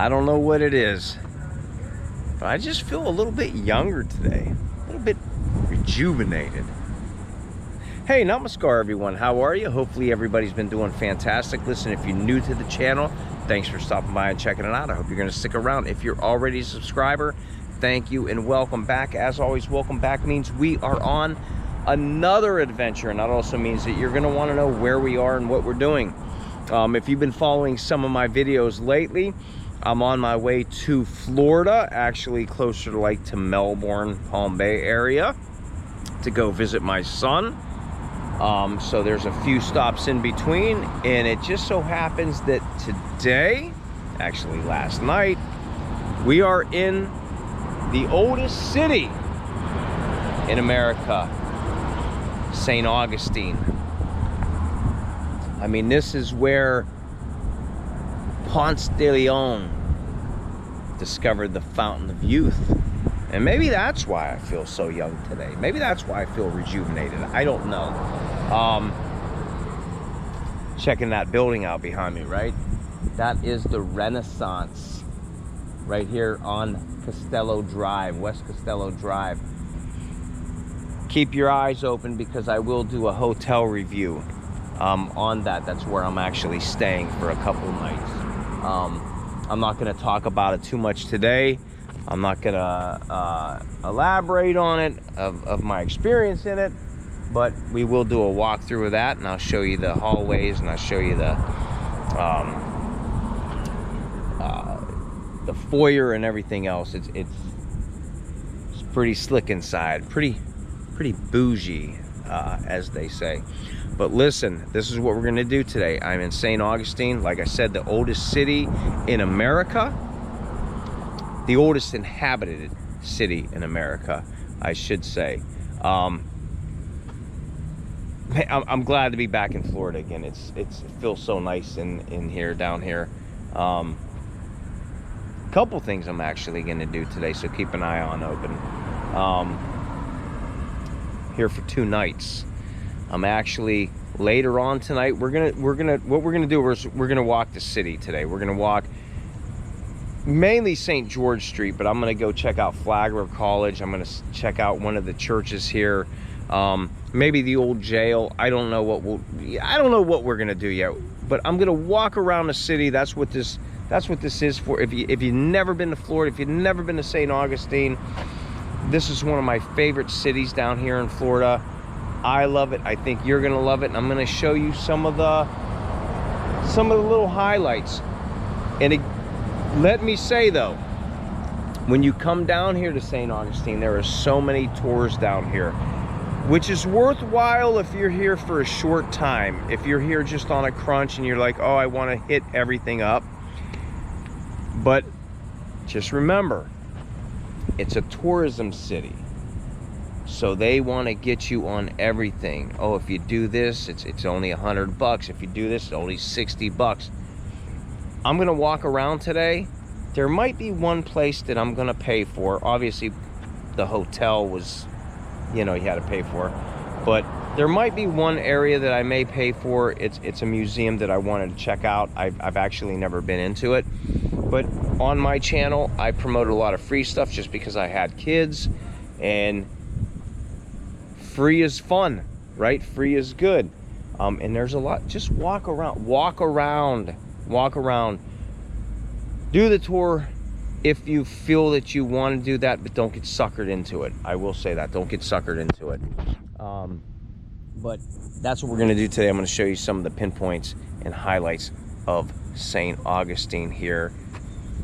I don't know what it is, but I just feel a little bit younger today, a little bit rejuvenated. Hey, namaskar everyone, how are you? Hopefully everybody's been doing fantastic. Listen, if you're new to the channel, thanks for stopping by and checking it out. I hope you're gonna stick around. If you're already a subscriber, thank you and welcome back. As always, welcome back means we are on another adventure, and that also means that you're gonna wanna know where we are and what we're doing. If you've been following some of my videos lately, I'm on my way to Florida, actually closer to Melbourne, Palm Bay area, to go visit my son. So there's a few stops in between, and it just so happens that today, actually last night, we are in the oldest city in America, St. Augustine. I mean, this is where Ponce de Leon discovered the fountain of youth. And maybe that's why I feel so young today. Maybe that's why I feel rejuvenated. I don't know. Checking that building out behind me, right? That is the Renaissance right here on Costello Drive, West Costello Drive. Keep your eyes open because I will do a hotel review on that. That's where I'm actually staying for a couple nights. I'm not going to talk about it too much today. I'm not going to elaborate on it, of my experience in it, but we will do a walkthrough of that, and I'll show you the hallways, and I'll show you the foyer and everything else. It's pretty slick inside, pretty bougie, as they say. But listen, this is what we're going to do today. I'm in St. Augustine, like I said, the oldest city in America. The oldest inhabited city in America, I should say. I'm glad to be back in Florida again. It feels so nice in here, down here. Couple things I'm actually going to do today, so keep an eye on open. Here for 2 nights. I'm actually later on tonight. What we're gonna do is we're gonna walk the city today. We're gonna walk mainly St. George Street, but I'm gonna go check out Flagler College. I'm gonna check out one of the churches here, maybe the old jail. I don't know what we're gonna do yet, but I'm gonna walk around the city. That's what this is for. If you've never been to Florida, if you've never been to St. Augustine, this is one of my favorite cities down here in Florida. I love it. I think you're gonna love it, and I'm gonna show you some of the little highlights. And let me say though, when you come down here to St. Augustine, there are so many tours down here, which is worthwhile if you're here for a short time. If you're here just on a crunch and you're like, oh, I want to hit everything up. But just remember, it's a tourism city, so they want to get you on everything. Oh, if you do this, it's only $100. If you do this, it's only $60. I'm gonna walk around today. There might be one place that I'm gonna pay for. Obviously, the hotel was, you had to pay for. But there might be one area that I may pay for. It's a museum that I wanted to check out. I've actually never been into it. But on my channel, I promoted a lot of free stuff just because I had kids, and free is fun, right? Free is good. And there's a lot. Just walk around. Do the tour if you feel that you want to do that, but don't get suckered into it. I will say that. Don't get suckered into it. But that's what we're going to do today. I'm going to show you some of the pinpoints and highlights of St. Augustine here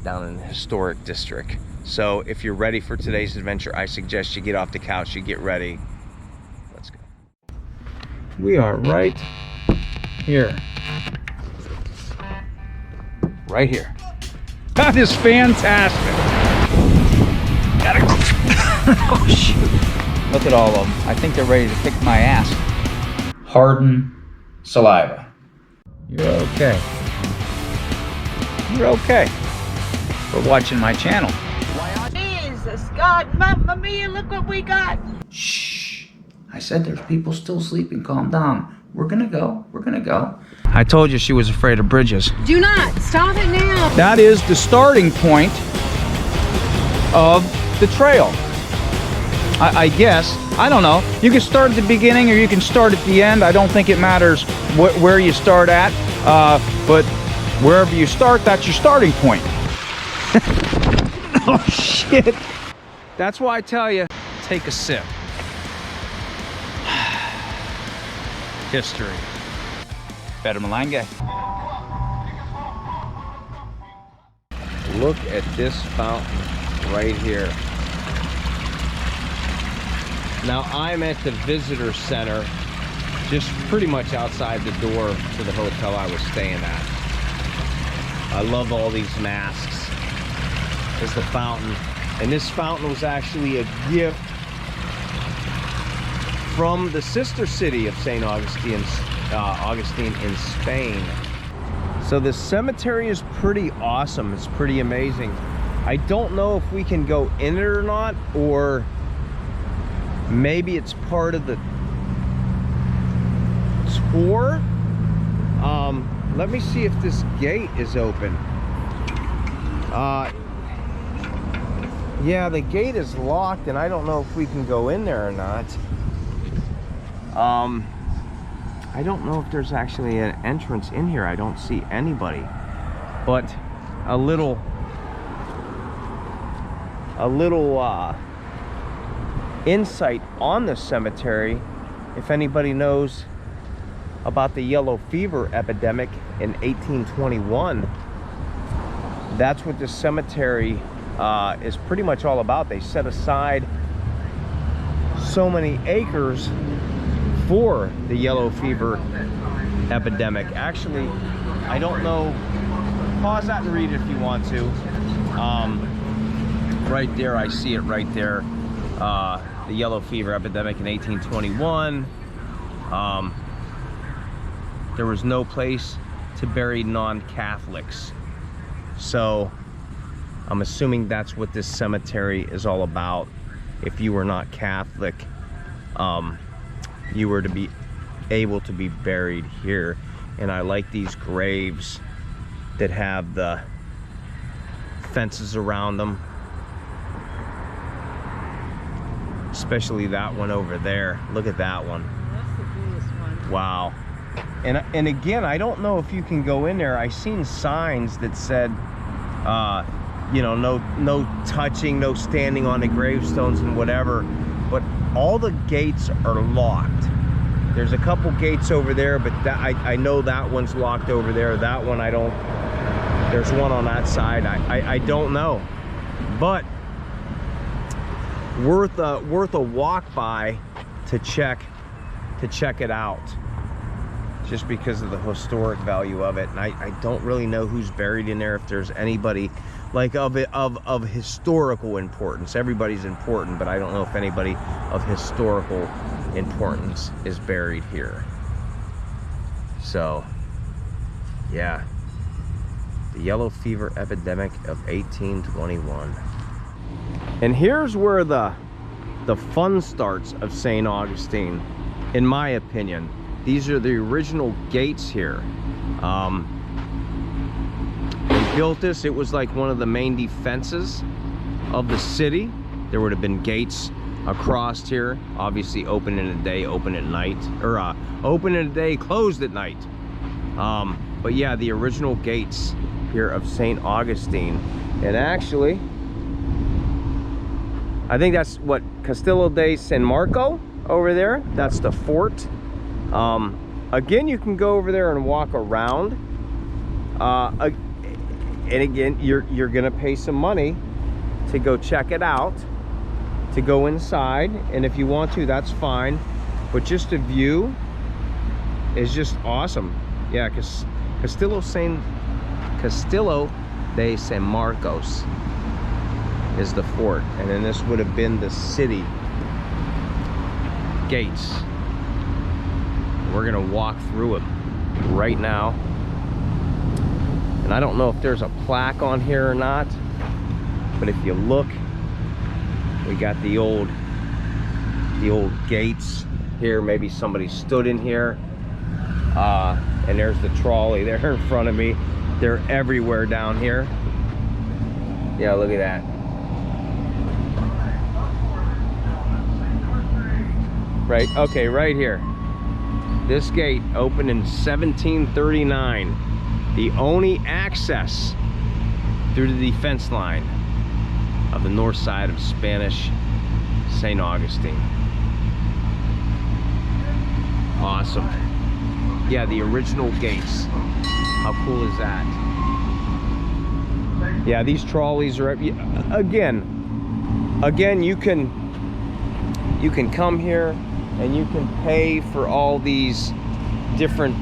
down in the historic district. So if you're ready for today's adventure, I suggest you get off the couch, you get ready. Let's go. We are right here. Right here. That is fantastic. Gotta go. Oh, shoot. Look at all of them. I think they're ready to kick my ass. Harden saliva. You're okay. You're okay. For watching my channel. Jesus God, Mamma Mia, look what we got. Shh. I said there's people still sleeping. Calm down. We're gonna go. I told you she was afraid of bridges. Do not stop it now. That is the starting point of the trail. I guess. I don't know. You can start at the beginning or you can start at the end. I don't think it matters where you start at. But wherever you start, that's your starting point. Oh, shit. That's why I tell you, take a sip. History. Better Malanga. Look at this fountain right here. Now I'm at the visitor center, just pretty much outside the door to the hotel I was staying at. I love all these masks. There's the fountain. And this fountain was actually a gift from the sister city of St. Augustine in Spain. So this cemetery is pretty awesome. It's pretty amazing. I don't know if we can go in it or not, or maybe it's part of the tour. Let me see if this gate is open. Yeah, the gate is locked and I don't know if we can go in there or not. I don't know if there's actually an entrance in here. I don't see anybody, but a little insight on the cemetery. If anybody knows about the yellow fever epidemic in 1821, that's what this cemetery is pretty much all about. They set aside so many acres for the yellow fever epidemic. Actually, I don't know. Pause that and read it if you want to. Right there, I see it right there. The yellow fever epidemic in 1821. There was no place to bury non-Catholics. So I'm assuming that's what this cemetery is all about. If you were not Catholic, you were to be able to be buried here. And I like these graves that have the fences around them, especially that one over there. Look at that one. That's the coolest one. Wow. And again, I don't know if you can go in there. I seen signs that said you know, no touching, no standing on the gravestones and whatever, but all the gates are locked. There's a couple gates over there, but that, I know that one's locked over there. That one I don't. There's one on that side. I don't know, but worth a walk by to check it out, just because of the historic value of it. And I don't really know who's buried in there, if there's anybody like of historical importance. Everybody's important, but I don't know if anybody of historical importance is buried here. So yeah, the yellow fever epidemic of 1821. And here's where the fun starts of St. Augustine, in my opinion. These are the original gates here. They built this, it was like one of the main defenses of the city. There would have been gates across here, obviously open in the day, open at night, or open in the day, closed at night. But yeah, the original gates here of St. Augustine. And actually, I think that's what, Castillo de San Marco over there. That's the fort. Again, you can go over there and walk around. And again, you're gonna pay some money to go check it out, to go inside. And if you want to, that's fine. But just the view is just awesome. Yeah, because Castillo de San Marcos is the fort, and then this would have been the city gates. We're gonna walk through them right now, and I don't know if there's a plaque on here or not, but if you look, we got the old gates here. Maybe somebody stood in here. And there's the trolley there in front of me. They're everywhere down here. Yeah, look at that. Right, okay, right here. This gate opened in 1739. The only access through the defense line of the north side of Spanish St. Augustine. Awesome. Yeah, the original gates. How cool is that? Yeah, these trolleys are again you can come here and you can pay for all these different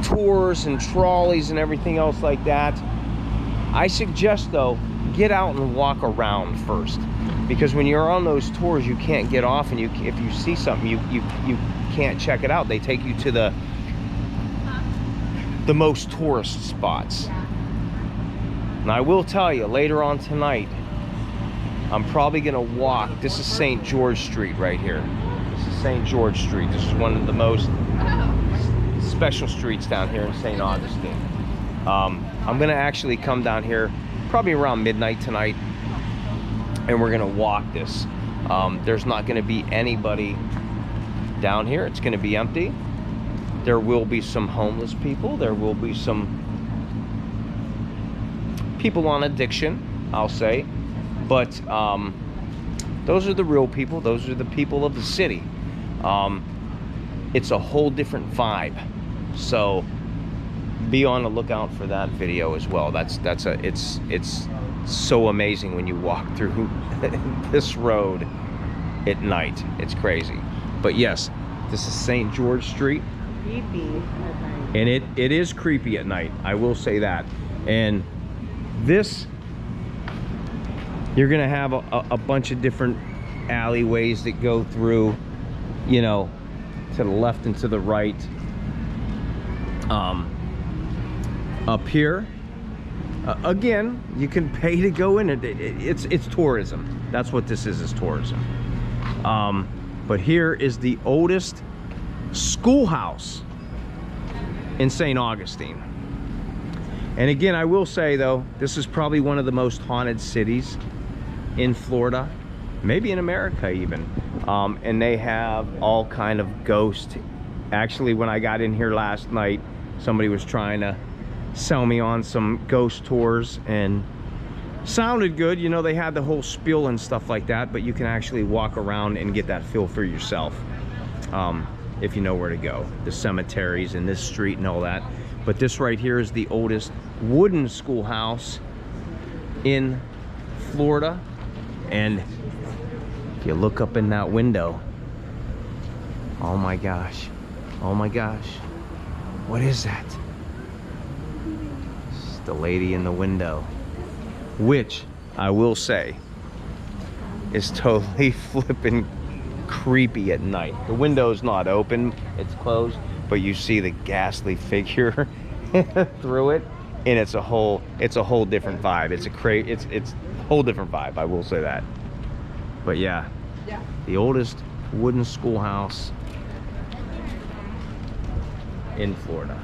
tours and trolleys and everything else like that. I suggest though, get out and walk around first, because when you're on those tours you can't get off, and if you see something you can't check it out. They take you to the most tourist spots. And I will tell you, later on tonight, I'm probably gonna walk. This is St. George Street right here. This is St. George Street. This is one of the most special streets down here in St. Augustine. I'm gonna actually come down here probably around midnight tonight, and we're gonna walk this. There's not gonna be anybody down here. It's gonna be empty. There will be some homeless people. There will be some people on addiction, I'll say. But those are the real people. Those are the people of the city. It's a whole different vibe. So be on the lookout for that video as well. It's so amazing when you walk through this road at night. It's crazy. But yes, this is St. George Street. Creepy at night. And it is creepy at night, I will say that. And this, you're gonna have a bunch of different alleyways that go through, you know, to the left and to the right. Up here, again, you can pay to go in. It's tourism. That's what this is tourism. But here is the oldest schoolhouse in St. Augustine. And again, I will say though, this is probably one of the most haunted cities in Florida, maybe in America even. And they have all kind of ghosts. Actually, when I got in here last night, somebody was trying to sell me on some ghost tours, and sounded good. You know, they had the whole spiel and stuff like that, but you can actually walk around and get that feel for yourself, if you know where to go. The cemeteries and this street and all that. But this right here is the oldest wooden schoolhouse in Florida. And if you look up in that window, oh my gosh, oh my gosh, what is that? It's the lady in the window, which I will say is totally flipping creepy at night. The window's not open, it's closed, but you see the ghastly figure through it, and it's a whole different vibe. It's a whole different vibe, I will say that. But yeah, the oldest wooden schoolhouse in Florida.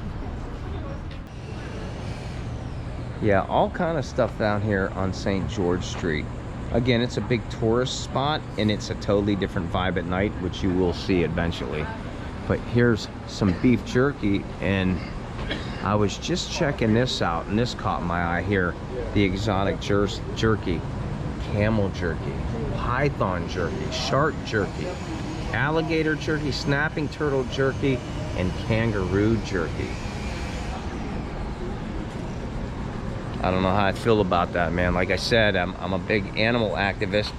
Yeah, all kind of stuff down here on St. George Street. Again, it's a big tourist spot, and it's a totally different vibe at night, which you will see eventually. But here's some beef jerky, and I was just checking this out, and this caught my eye here. The exotic jerky, camel jerky, python jerky, shark jerky, alligator jerky, snapping turtle jerky, and kangaroo jerky. I don't know how I feel about that, man. Like I said, I'm a big animal activist.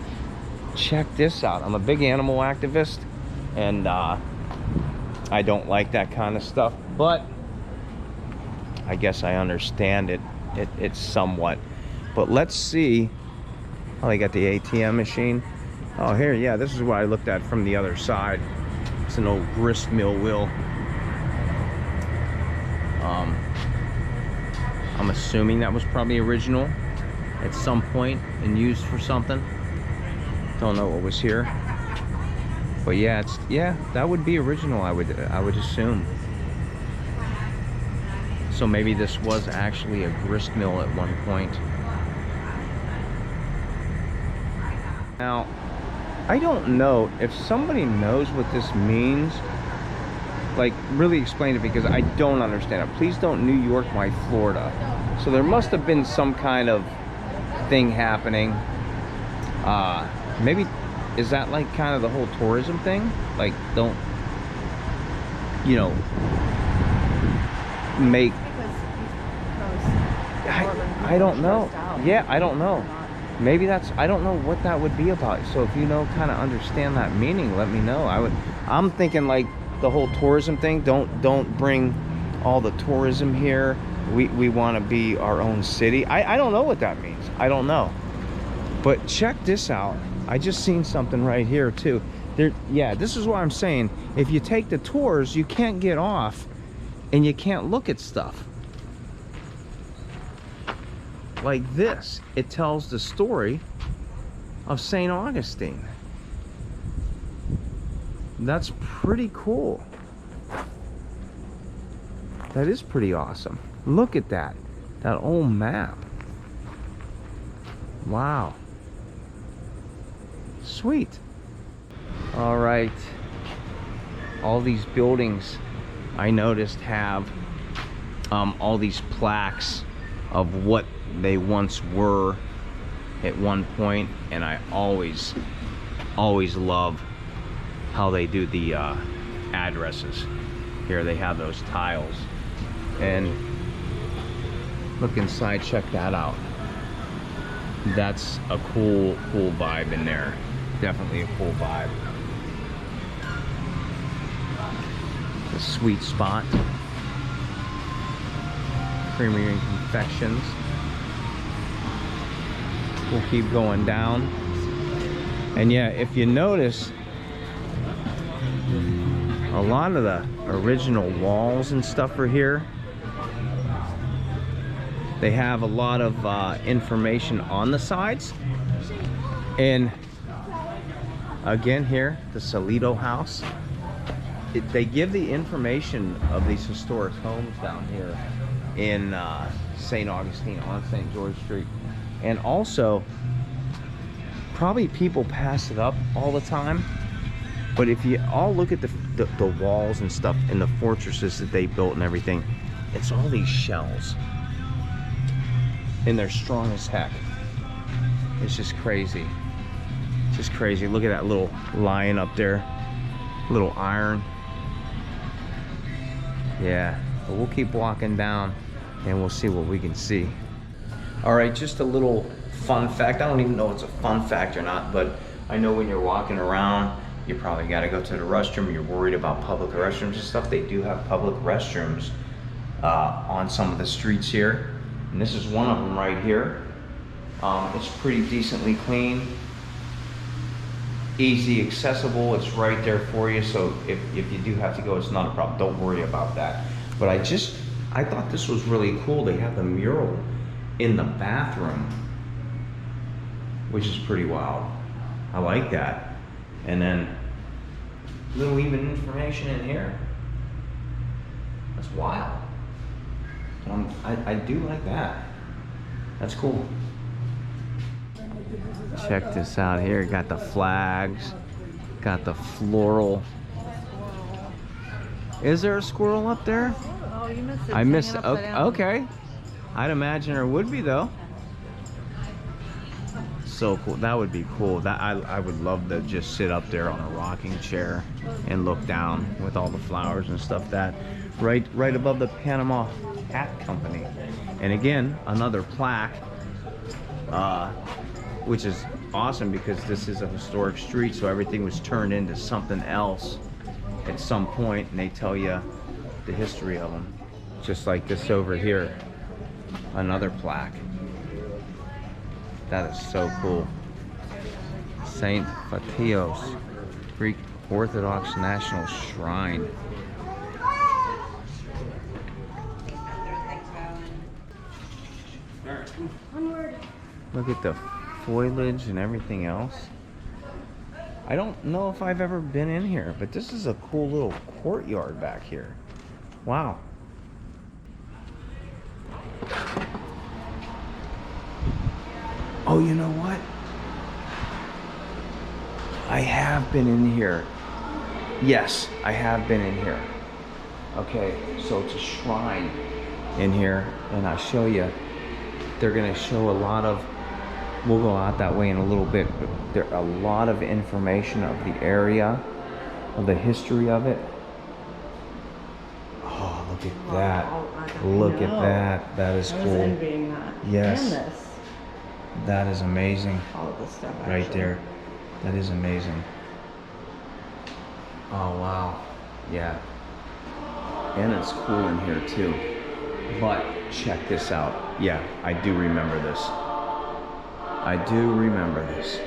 Check this out. I'm a big animal activist, and I don't like that kind of stuff, but I guess I understand it's somewhat. But let's see. Oh, they got the ATM machine. Oh, here, yeah, this is what I looked at from the other side. It's an old grist mill wheel. I'm assuming that was probably original at some point and used for something. Don't know what was here. But yeah, that would be original, I would assume. So maybe this was actually a grist mill at one point. Now, I don't know if somebody knows what this means. Like, really explain it, because I don't understand it. Please don't New York my Florida. So there must have been some kind of thing happening. Maybe, is that like kind of the whole tourism thing? Like, don't, you know, make... I don't know. Yeah, I don't know. Maybe that's, I don't know what that would be about. So if you know, kind of understand that meaning, let me know. I'm thinking like the whole tourism thing. Don't bring all the tourism here. We want to be our own city. I don't know what that means. I don't know. But check this out. I just seen something right here too. Yeah, this is what I'm saying. If you take the tours, you can't get off and you can't look at stuff. Like this, it tells the story of St. Augustine. That's pretty cool. That is pretty awesome. Look at that old map. Wow. Sweet. All right. All these buildings I noticed have all these plaques of what they once were at one point, and I always love how they do the addresses. Here they have those tiles, and look inside, check that out. That's a cool vibe in there. Definitely a cool vibe. The sweet spot. Creamery and confections. We'll keep going down. And yeah, if you notice, a lot of the original walls and stuff are here. They have a lot of information on the sides. And again here, the Salito house. They give the information of these historic homes down here in St. Augustine on St. George Street. And also, probably people pass it up all the time, but if you all look at the walls and stuff and the fortresses that they built and everything, it's all these shells. And they're strong as heck. It's just crazy. Just crazy. Look at that little lion up there. Little iron. Yeah, but we'll keep walking down and we'll see what we can see. All right, just a little fun fact. I don't even know if it's a fun fact or not, but I know when you're walking around, you probably got to go to the restroom. You're worried about public restrooms and stuff. They do have public restrooms on some of the streets here. And this is one of them right here. It's pretty decently clean. Easy accessible, it's right there for you, so if you do have to go, it's not a problem. Don't worry about that. But I thought this was really cool. They have the mural in the bathroom, which is pretty wild. I like that. And then little even information in here. That's wild. I do like that. That's cool. Check this out here. Got the flags, got the floral. Is there a squirrel up there? Oh, you missed it. I missed it. Okay. I'd imagine there would be though. So cool. That would be cool. That I would love to just sit up there on a rocking chair and look down with all the flowers and stuff. That right above the Panama Hat Company. And again, another plaque. Which is awesome because this is a historic street, so everything was turned into something else at some point, and they tell you the history of them. Just like this over here, another plaque. That is so cool. St. Fatios, Greek Orthodox National Shrine. Look at the foliage and everything else. I don't know if I've ever been in here, but this is a cool little courtyard back here. Wow. Oh, you know what? I have been in here. Yes, I have been in here. Okay, so it's a shrine in here, and I'll show you. They're gonna show a lot of, we'll go out that way in a little bit, but there are a lot of information of the area, of the history of it. Oh, look at that. Look at that. That is cool. I was envying that. Yes. And this. That is amazing. All of this stuff, Right actually. there. That is amazing. Oh, wow. Yeah. And it's cool in here too. But check this out. Yeah, I do remember this. I do remember this.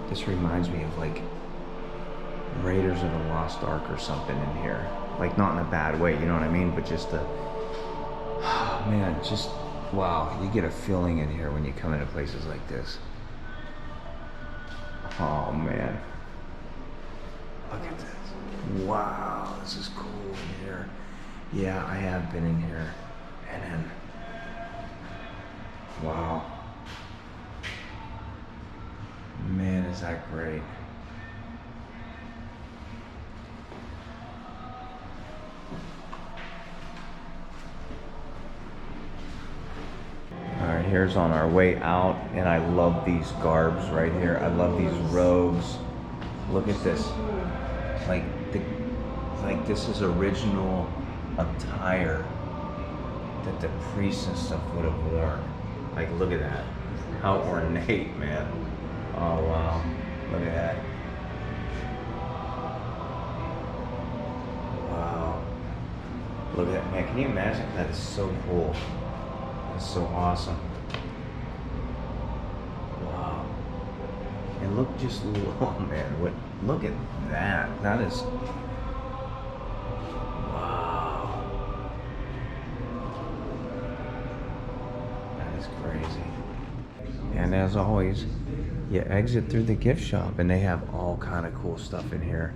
This reminds me of like Raiders of the Lost Ark or something in here. Like not in a bad way, you know what I mean? But just man, just, wow, you get a feeling in here when you come into places like this. Oh man. Look at this. Wow, this is cool in here. Yeah, I have been in here. And then, wow. Man, is that great. All right, here's on our way out, and I love these garbs right here. I love these robes. Look at this. Like this is original attire that the priests and stuff would have worn. Like, look at that. How ornate, man. Oh, wow. Look at that. Wow. Look at that, man. Can you imagine? That is so cool. That's so awesome. Wow. And look, just, oh man, what, look at that. That is, wow. That is crazy. And as always, you exit through the gift shop and they have all kind of cool stuff in here.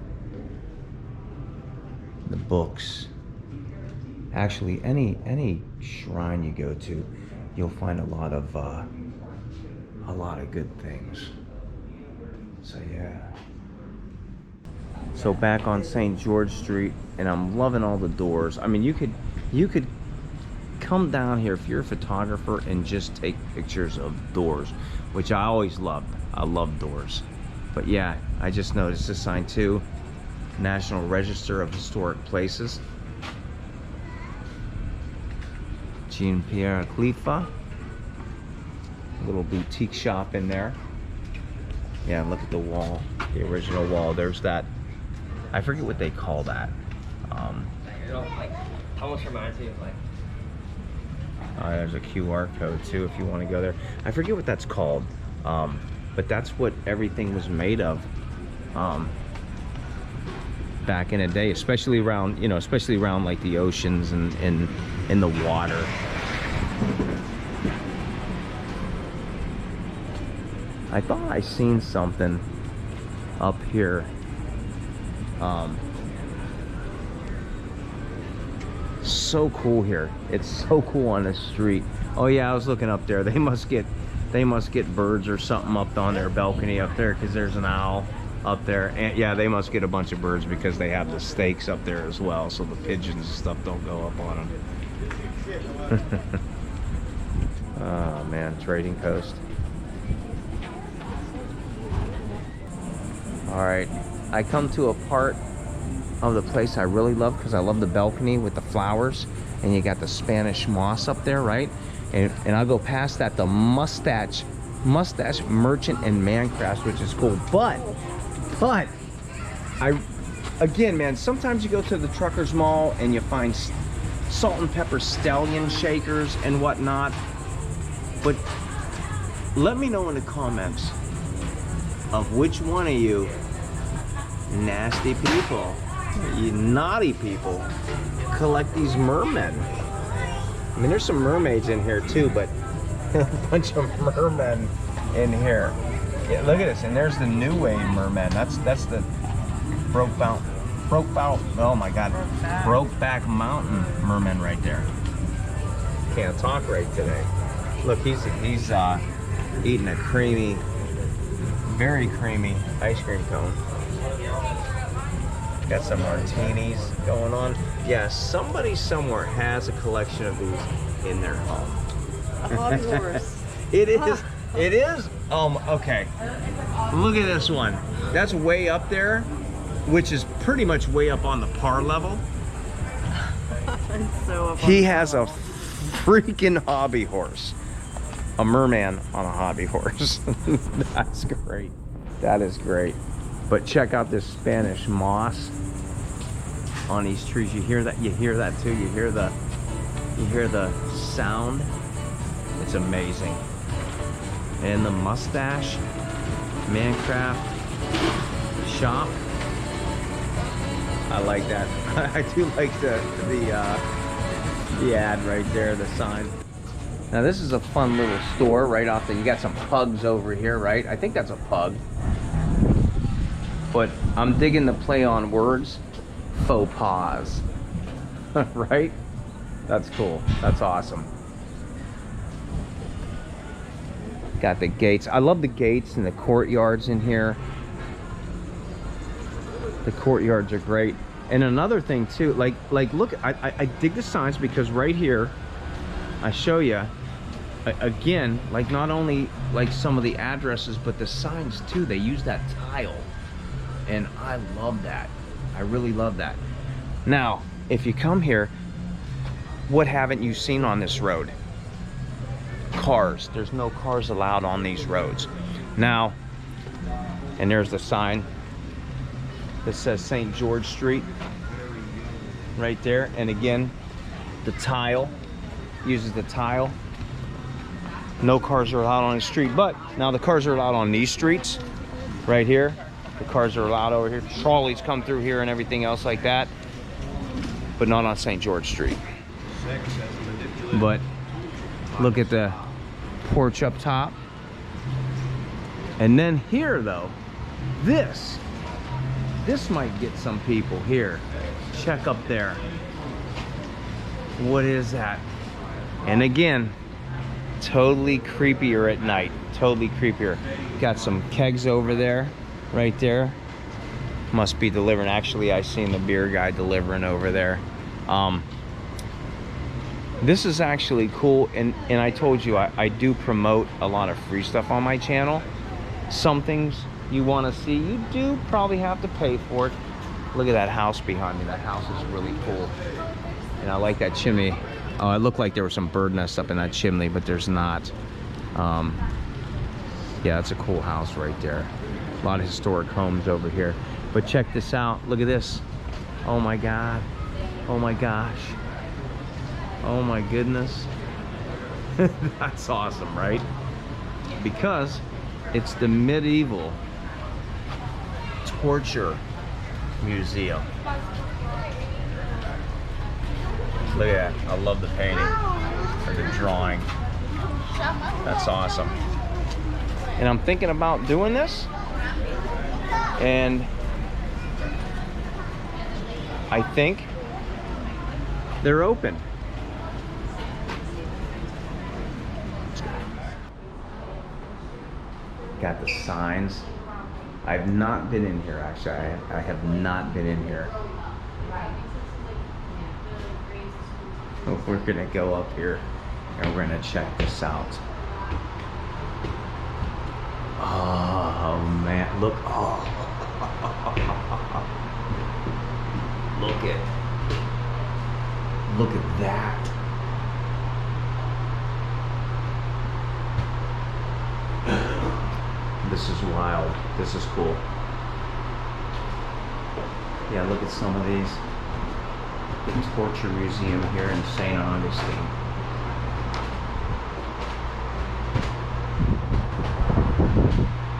The books. Actually, any shrine you go to, you'll find a lot of good things. So yeah. So back on St. George Street, and I'm loving all the doors. I mean, you could come down here if you're a photographer and just take pictures of doors, which I always loved. I love doors. But yeah, I just noticed this sign too, National Register of Historic Places. Jean-Pierre Khalifa, little boutique shop in there. Yeah, look at the wall, the original wall. There's that, I forget what they call that. Like, almost reminds me of like. There's a QR code too if you want to go there. I forget what that's called, but that's what everything was made of back in the day, especially around, you know, especially around like the oceans and in the water. I thought I seen something up here. So cool here. It's so cool on the street. Oh yeah, I was looking up there. They must get birds or something up on their balcony up there, because there's an owl up there. And yeah, they must get a bunch of birds because they have the stakes up there as well, so the pigeons and stuff don't go up on them. Oh man, Trading Post. All right, I come to a part of the place I really love because I love the balcony with the flowers, and you got the Spanish moss up there, right? And I'll go past that, the Mustache Merchant and Man Crafts, which is cool. But again, man, sometimes you go to the Truckers Mall and you find salt and pepper stallion shakers and whatnot. But let me know in the comments of which one of you nasty people, you naughty people, collect these mermen. I mean, there's some mermaids in here too, but a bunch of mermen in here. Yeah, look at this, and there's the New Wave merman. That's the broke Oh my God. Brokeback Mountain merman right there. Can't talk right today. Look, he's eating a creamy, very creamy ice cream cone. Got some martinis going on. Yeah, somebody somewhere has a collection of these in their home. A hobby horse. It is. It is. Okay. Look at this one. That's way up there, which is pretty much way up on the par level. So He has a freaking hobby horse. A merman on a hobby horse. That's great. That is great. But check out this Spanish moss on these trees. You hear that? You hear that too? You hear the sound? It's amazing. And the mustache Mancraft shop. I like that. I do like the ad right there, the sign. Now this is a fun little store right off the, you got some pugs over here, right? I think that's a pug. But I'm digging the play on words. Faux pas. Right? That's cool. That's awesome. Got the gates. I love the gates and the courtyards in here. The courtyards are great. And another thing too, like look, I dig the signs because right here, I show you, again, like not only like some of the addresses, but the signs too, they use that tile. And I love that. I really love that. Now, if you come here, what haven't you seen on this road? Cars. There's no cars allowed on these roads. Now, and there's the sign that says St. George Street right there. And again, the tile, uses the tile. No cars are allowed on the street, but now the cars are allowed on these streets right here. The cars are allowed over here. Trolleys come through here and everything else like that, but not on St. George Street. But look at the porch up top. And then here though, this might get some people here. Check up there. What is that? And again, totally creepier at night. Totally creepier. Got some kegs over there, right there. Must be delivering. Actually, I seen the beer guy delivering over there. This is actually cool, and I told you I do promote a lot of free stuff on my channel. Some things you want to see, you do probably have to pay for it. Look at that house behind me. That house is really cool, and I like that chimney. Oh, it looked like there was some bird nests up in that chimney, but there's not. Yeah, it's a cool house right there. A lot of historic homes over here. But check this out. Look at this. Oh my God. Oh my gosh. Oh my goodness. That's awesome, right? Because it's the medieval torture museum. Look at that. I love the painting or the drawing. That's awesome. And I'm thinking about doing this, and I think they're open. Got the signs. I've not been in here, actually. I have not been in here. We're gonna go up here and we're gonna check this out. Oh man, look. Oh. Look at that. This is wild. This is cool. Yeah, look at some of these. The torture museum here in St. Augustine.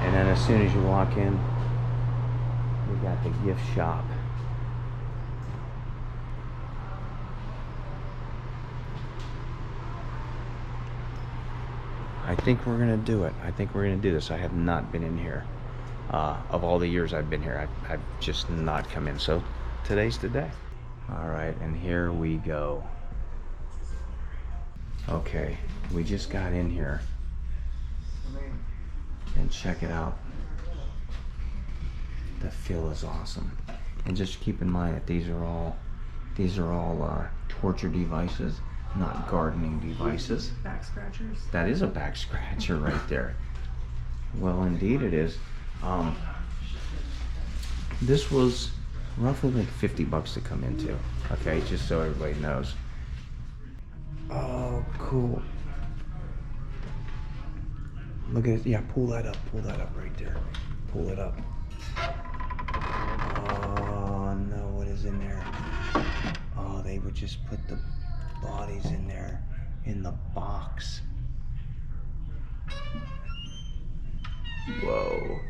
And then as soon as you walk in, we got the gift shop. I think we're gonna do it. I think we're gonna do this. I have not been in here. Of all the years I've been here, I've just not come in. So today's the day. All right, and here we go. Okay, we just got in here. And check it out. The feel is awesome. And just keep in mind that these are all torture devices, not gardening devices. Back scratchers. That is a back scratcher right there. Well, indeed it is. This was roughly like $50 to come into. Okay, just so everybody knows. Oh, cool. Look at it. Yeah, pull that up right there. Pull it up. Oh no, what is in there? Oh, they would just put the bodies in there in the box. Whoa.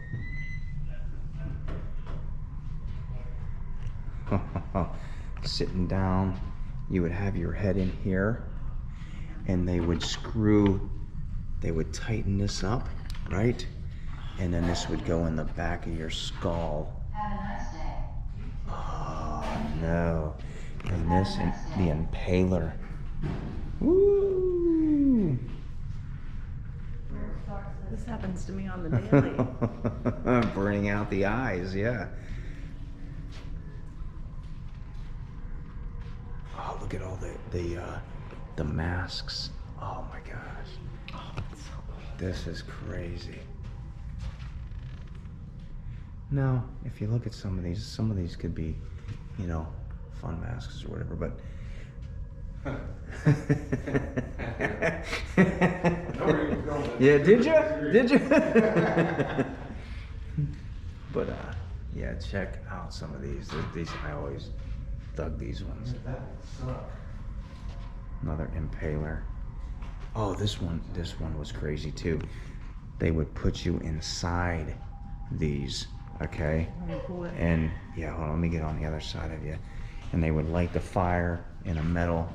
Sitting down, you would have your head in here, and they would tighten this up, right? And then this would go in the back of your skull. Have a nice day. Oh no. And this, and the impaler. Woo! This happens to me on the daily. Burning out the eyes, yeah. Oh, look at all the masks. Oh my gosh. This is crazy. Now, if you look at some of these could be, you know, fun masks or whatever, but yeah, did you? But yeah, check out some of these. These I always dug these ones. Another impaler. Oh, this one was crazy too. They would put you inside these, okay? And yeah, hold on, let me get on the other side of you. And they would light the fire in a metal,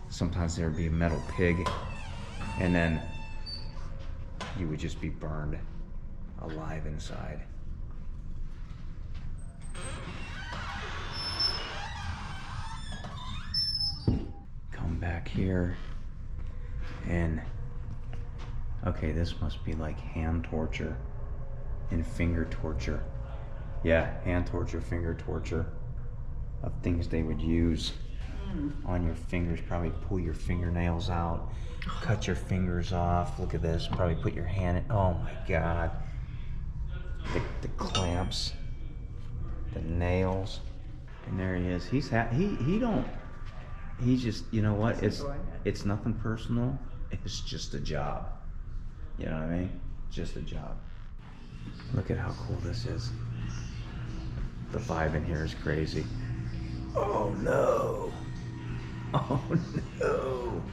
sometimes there would be a metal pig, and then you would just be burned alive inside. Come back here, and okay, this must be like hand torture and finger torture. Yeah, hand torture, finger torture of things they would use on your fingers. Probably pull your fingernails out, cut your fingers off. Look at this. Probably put your hand in. Oh my God. The clamps, the nails, and there he is. He's just, you know what? It's nothing personal. It's just a job. You know what I mean? Just a job. Look at how cool this is. The vibe in here is crazy. Oh no. Oh no.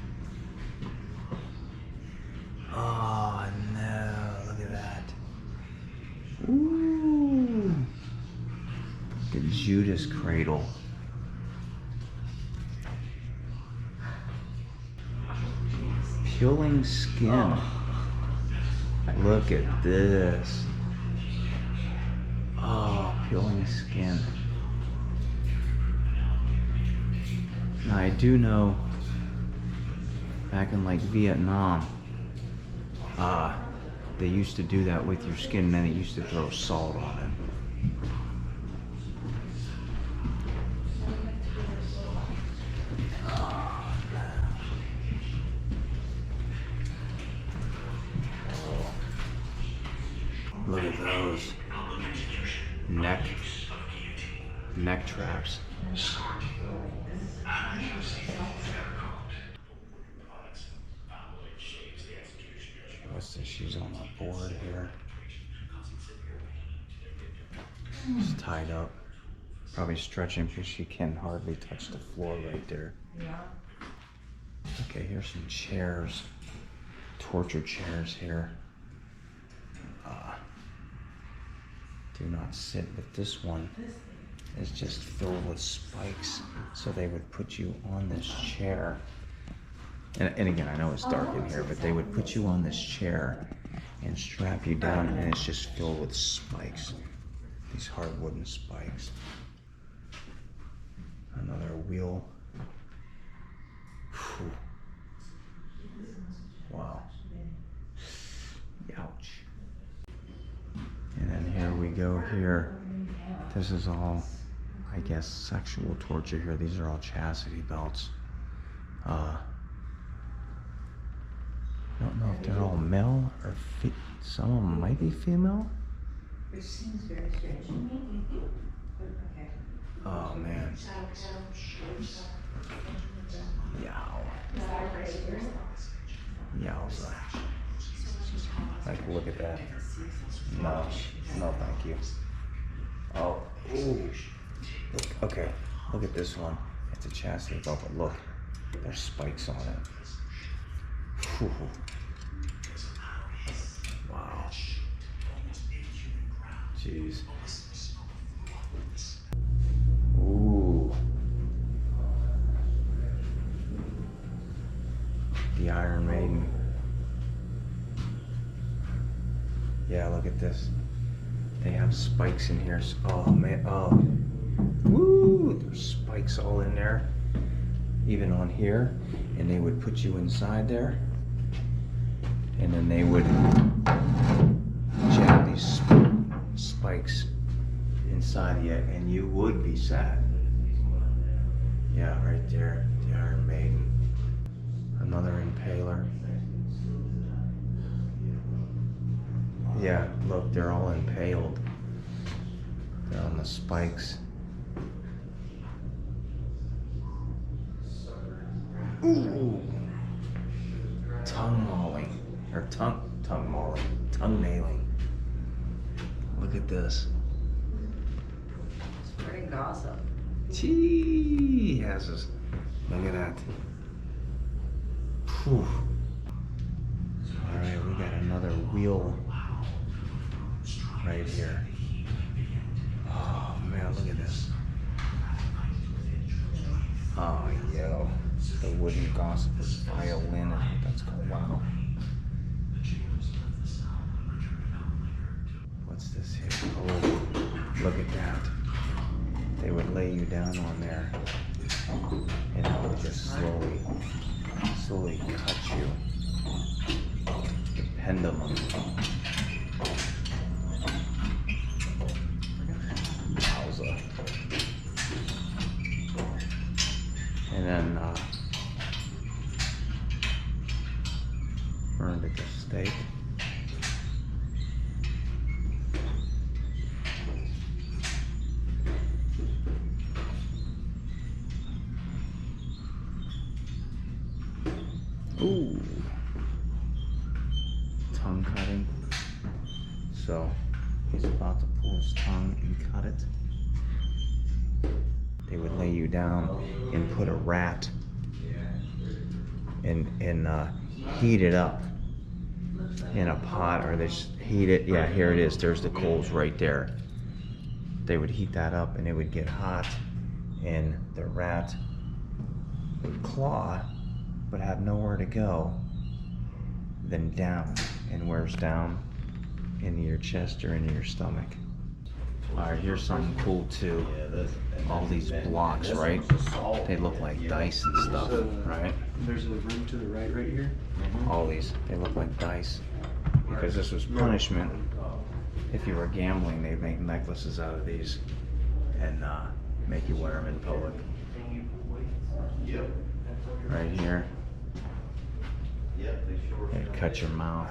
Oh no. Look at that. Ooh. The Judas cradle. Peeling skin. Look at this. Oh, peeling skin. Now I do know back in like Vietnam, they used to do that with your skin, and then they used to throw salt on it. Look at those neck traps. What's this? She's on the board here. She's tied up. Probably stretching because she can hardly touch the floor right there. Yeah. Okay, here's some chairs. Torture chairs here. Do not sit, but this one is just filled with spikes. So they would put you on this chair. And again, I know it's dark in here, but they would put you on this chair and strap you down, and it's just filled with spikes. These hard wooden spikes. here, this is all, I guess, sexual torture here. These are all chastity belts. I don't know if they're all male or some of them might be female. Which seems very strange to me. Okay. Oh man. Yow. Yowza. Like, look at that. No, no, thank you. Oh, ooh. Look, okay, look at this one. It's a chastity belt, but look, there's spikes on it. Whew. Wow. Jeez. Ooh. The Iron Maiden. Yeah, look at this. They have spikes in here. Oh man, oh. Woo! There's spikes all in there. Even on here. And they would put you inside there. And then they would jab these spikes inside you, and you would be sad. Yeah, right there, the Iron Maiden. Another impaler. Yeah, look, they're all impaled. They're on the spikes. Ooh. Tongue mauling, or tongue nailing. Look at this. It's pretty gossip. Gee, has this. Look at that. Whew. All right, we got another wheel right here. Oh man, look at this. Oh, yo. The wooden gossip violin. That's cool. Wow. What's this here? Oh, look at that. They would lay you down on there, and it would just slowly cut you. The pendulum. Wowza. And then burned at the stake. Ooh. Tongue cutting. So he's about to pull his tongue and cut it. They would lay you down and put a rat and heat it up in a pot, or they just heat it. Yeah, here it is. There's the coals right there. They would heat that up and it would get hot, and the rat would claw but have nowhere to go, then down. And where's down? Into your chest or into your stomach. Alright, here's something cool too. All these blocks, right? They look like dice and stuff, right? There's a room to the right here. All these, they look like dice. Because this was punishment. If you were gambling, they'd make necklaces out of these and make you wear them in public. Right here. They'd cut your mouth.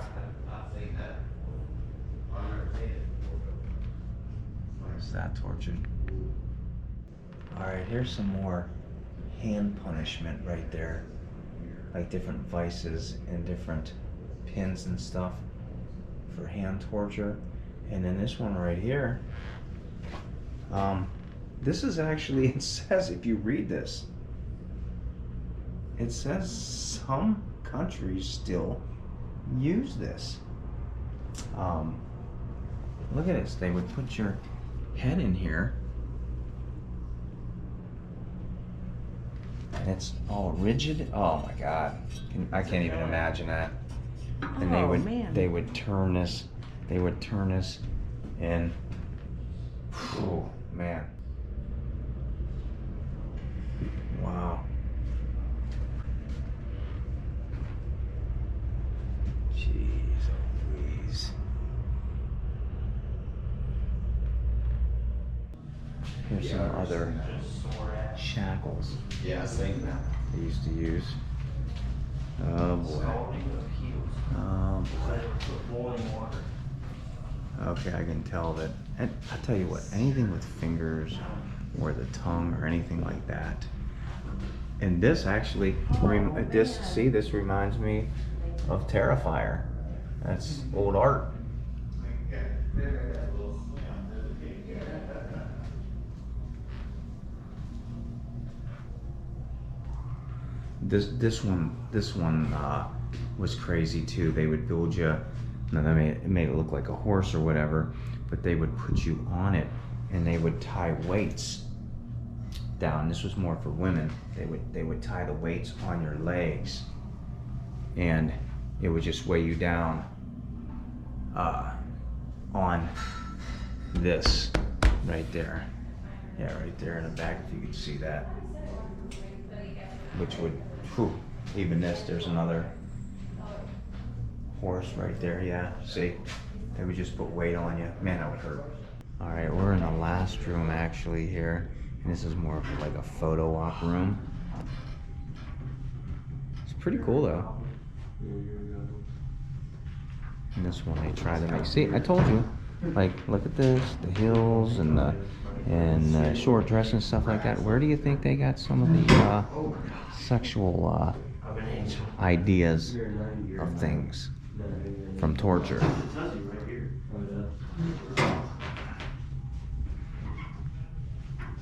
Is that tortured? Alright, here's some more hand punishment right there. Like different vices and different pins and stuff for hand torture. And then this one right here, this is actually, it says, if you read this, it says some countries still use this. Look at this. They would put your head in here, and it's all rigid. Oh my God, I can't even imagine that. And they would turn this. They would turn this, and oh man, wow. Jeez Louise. There's some other shackles they used to use. Oh boy. Oh boy. Okay, I can tell that. And I'll tell you what, anything with fingers or the tongue or anything like that. And this actually, this reminds me of Terrifier. That's old art. This one was crazy too. They would build you. Now it made it look like a horse or whatever, but they would put you on it, and they would tie weights down. This was more for women. They would tie the weights on your legs, and it would just weigh you down on this right there. Yeah, right there in the back, if you could see that. Which would, even this, there's another horse right there, yeah, see? They would just put weight on you. Man, that would hurt. All right, we're in the last room actually here, and this is more of like a photo op room. It's pretty cool though. And this one they try to make, see, I told you, like, look at this, the heels and the short dress and stuff like that. Where do you think they got some of the sexual ideas of things from torture?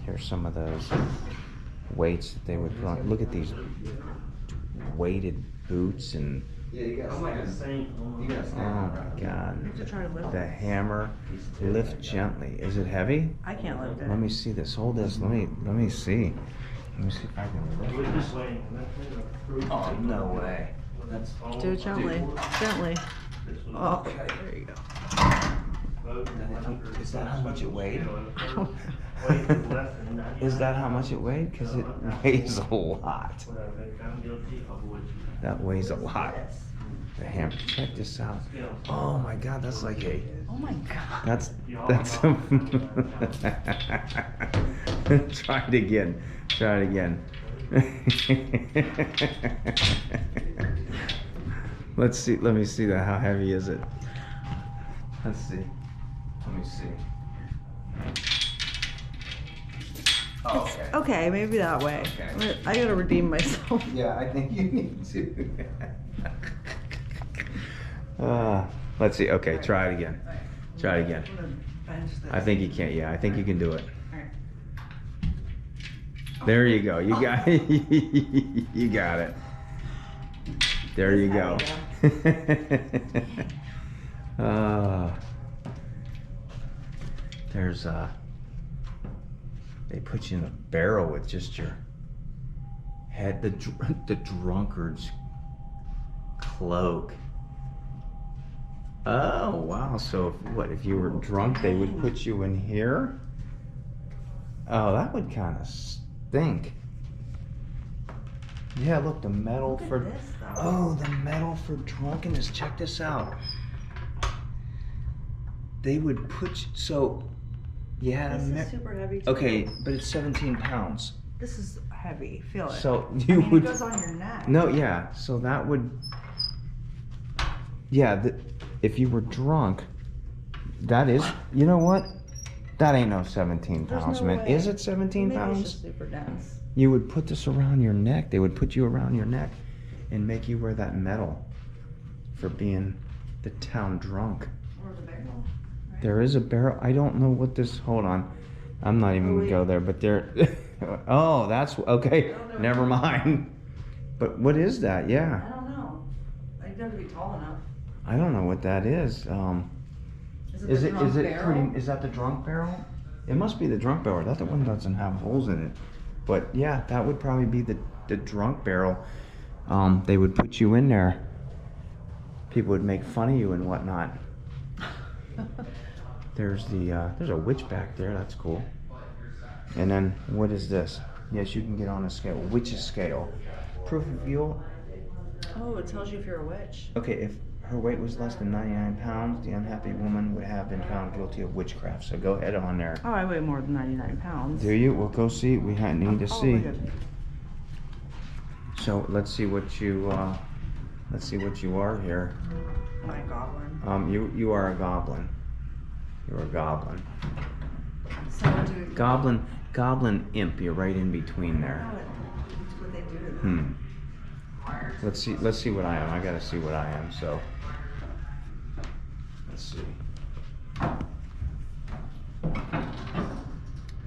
Here's some of those weights that they would put on. Look at these weighted boots and oh my God. The hammer. Lift gently. Is it heavy? I can't lift it. Let me see this. Hold this. Let me see. Let me see if I can lift this. Oh, no way. That's Do it gently. Gently. Oh, okay. There you go. Is that how much it weighed? Is that how much it weighed? Because it weighs a lot. That weighs a lot. The hammer. Check this out. Oh my God, that's like a. Oh my God. That's. Try it again. Try it again. Let's see. Let me see that. How heavy is it? Let's see. Let me see. Oh, okay. Okay, maybe that way. Okay. I gotta redeem myself. Yeah, I think you need to. Let's see. Okay, try it again. Try it again. I think you can. Yeah, I think you can do it. There you go. You got it. You got it. There you go. There's they put you in a barrel with just your head, the drunkard's cloak. Oh wow! So if you were drunk, they would put you in here? Oh, that would kind of stink. Yeah, look, the medal for this, oh, the medal for drunkenness. Check this out. They would put so you had a This is super heavy too. okay, but it's 17 pounds. This is heavy. Feel it. So I you mean, would it goes on your neck. no, yeah. So that would yeah. If you were drunk, that is. You know what? That ain't no 17 There's pounds, no man. way. Is it 17 Maybe pounds? it's just super dense. You would put this around your neck. They would put you around your neck and make you wear that medal for being the town drunk. Or the barrel. Right? There is a barrel. I don't know what this. Hold on. I'm not even gonna go there. But there. Oh, that's okay. Never mind. But what is that? I Yeah. don't know. You gotta be tall enough. I don't know what that is. Is the it? drunk Is it barrel? pretty? Is that the drunk barrel? It must be the drunk barrel. That one doesn't have holes in it. But yeah, that would probably be the drunk barrel. They would put you in there. People would make fun of you and whatnot. There's a witch back there. That's cool. And then what is this? Yes, you can get on a scale. Witch's scale. Proof of fuel. Oh, it tells you if you're a witch. Okay, if her weight was less than 99 pounds, the unhappy woman would have been found guilty of witchcraft. So go ahead on there. Oh, I weigh more than 99 pounds. Do you? Well, go see. We need to see. Look at- So let's see what you are here. Am I a goblin? You are a goblin. You're a goblin. So what do Goblin imp. You're right in between there. That's what they do to them. Let's see what I am. I gotta see what I am. So let's see.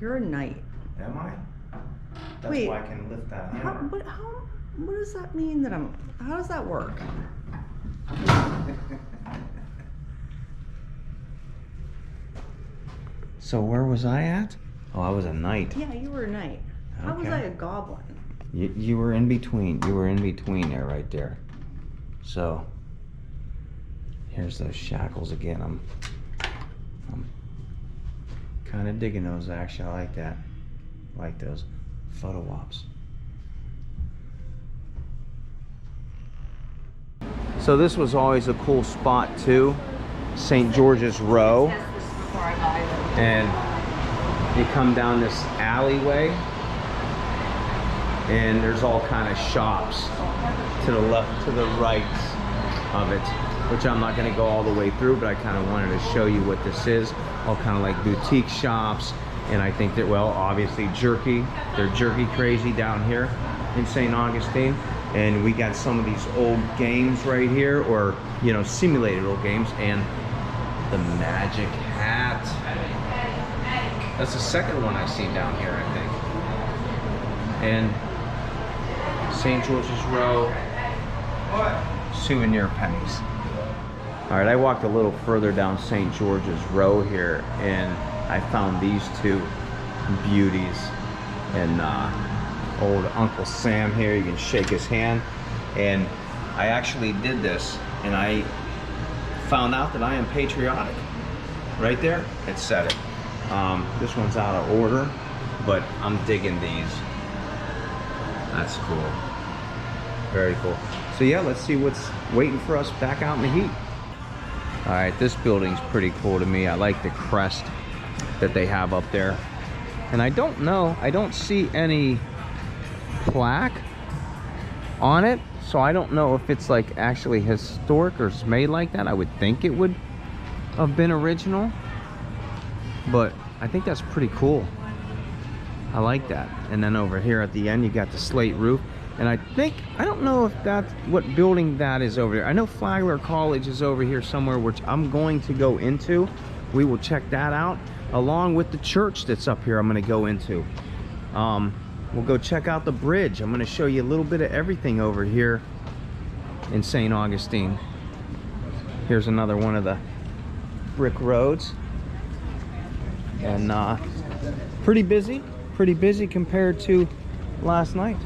You're a knight. Am I? That's Wait. why I can lift that How, hammer. what does that mean that how does that work? So where was I at? Oh, I was a knight. Yeah, you were a knight. How was Okay. I a goblin? You were in between. You were in between there, right there. So here's those shackles again. I'm kind of digging those. Actually, I like that. I like those photo ops. So this was always a cool spot too, St. George's Row, and you come down this alleyway. And there's all kind of shops to the left, to the right of it, which I'm not going to go all the way through, but I kind of wanted to show you what this is. All kind of like boutique shops, and I think that, well, obviously jerky. They're jerky crazy down here in St. Augustine, and we got some of these old games right here, or simulated old games, and the magic hat. That's the second one I've seen down here, I think. And St. George's Row souvenir pennies. All right, I walked a little further down St. George's Row here, and I found these two beauties. And old Uncle Sam here, you can shake his hand. And I actually did this, and I found out that I am patriotic. Right there, it said it. This one's out of order, but I'm digging these. That's cool. Very cool. So yeah, let's see what's waiting for us back out in the heat. All right, this building's pretty cool to me. I like the crest that they have up there. And I don't know, I don't see any plaque on it. So I don't know if it's like actually historic or it's made like that. I would think it would have been original. But I think that's pretty cool. I like that. And then over here at the end, you got the slate roof. And I don't know if that's what building that is over there. I know Flagler College is over here somewhere, which I'm going to go into. We will check that out, along with the church that's up here I'm gonna go into. We'll go check out the bridge. I'm gonna show you a little bit of everything over here in St. Augustine. Here's another one of the brick roads. And pretty busy compared to last night.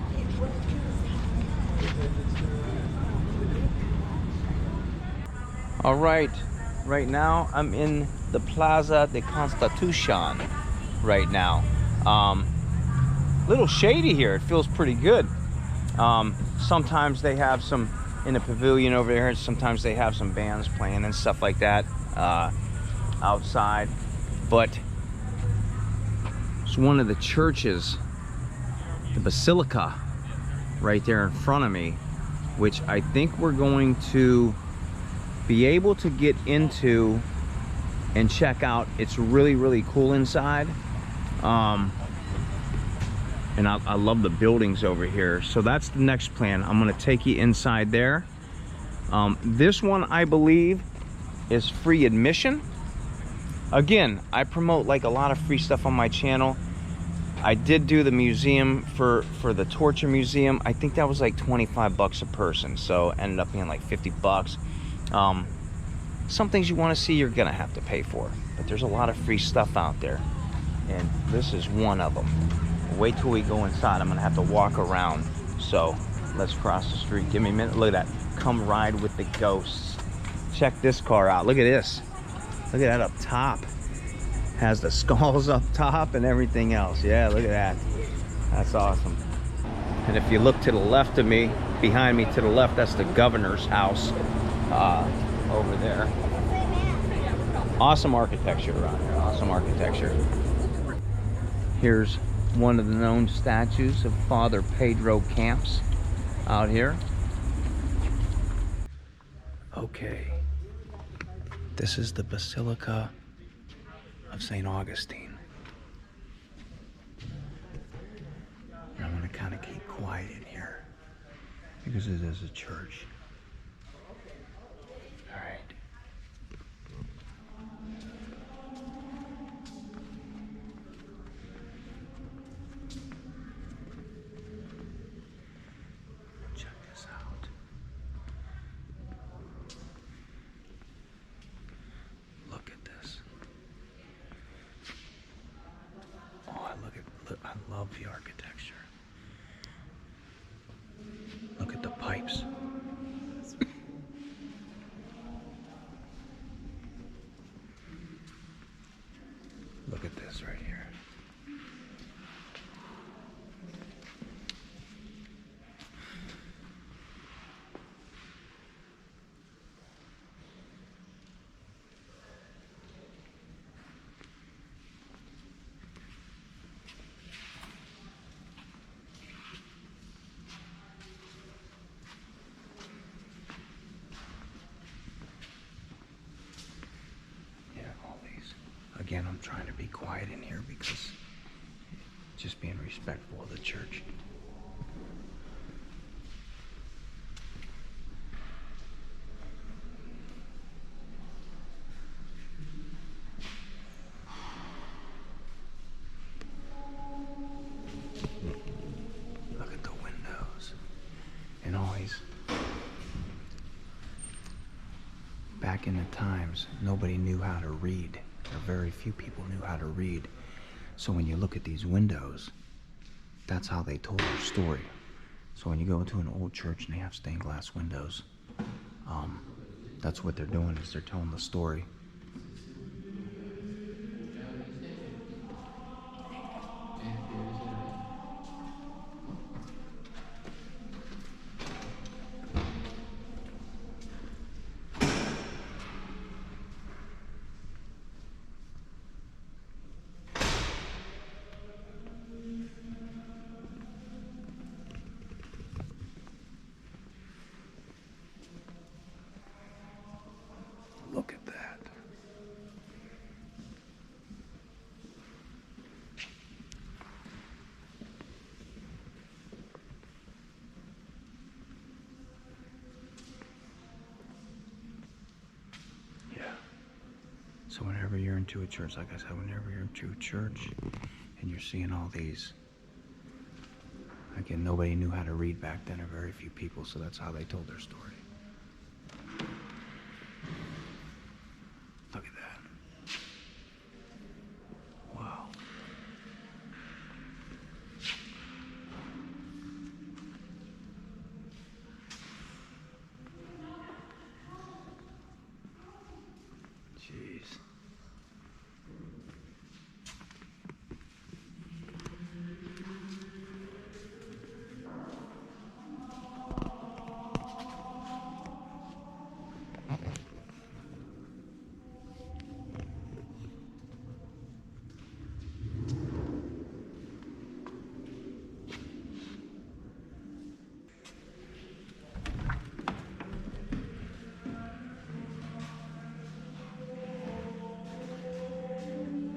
All right now I'm in the Plaza de Constitution right now. Little shady here. It feels pretty good. Sometimes they have some in the pavilion over there. Sometimes they have some bands playing and stuff like that outside. But it's one of the churches, the Basilica, right there in front of me, which I think we're going to be able to get into and check out. It's really cool inside. And I love the buildings over here. So that's the next plan. I'm gonna take you inside there. This one, I believe, is free admission. Again, I promote like a lot of free stuff on my channel. I did do the museum for the torture museum. I think that was like 25 bucks a person. So it ended up being like 50 bucks. Some things you want to see, you're gonna have to pay for, but there's a lot of free stuff out there, and this is one of them. Wait till we go inside. I'm gonna have to walk around, so let's cross the street. Give me a minute. Look at that. Come ride with the ghosts. Check this car out. Look at this. Look at that up top. Has the skulls up top and everything else. Yeah, look at that. That's awesome. And if you look to the left of me, behind me to the left, that's the governor's house. over there. Awesome architecture around here. Awesome architecture. Here's one of the known statues of Father Pedro Camps out here. Okay. This is the Basilica of St. Augustine. And I'm going to kind of keep quiet in here because it is a church. All right. Check this out. Look at this. Oh, I love the architecture. Look at the pipes. Look at this right here. Again, I'm trying to be quiet in here because just being respectful of the church. Look at the windows. And always, back in the times, nobody knew how to read. Very few people knew how to read. So when you look at these windows, that's how they told their story. So when you go into an old church and they have stained glass windows, that's what they're doing, is they're telling the story. Look at that. Yeah. So whenever you're into a church, like I said, whenever you're into a church and you're seeing all these, again, nobody knew how to read back then, or very few people, so that's how they told their story. Look at that. Wow. Jeez.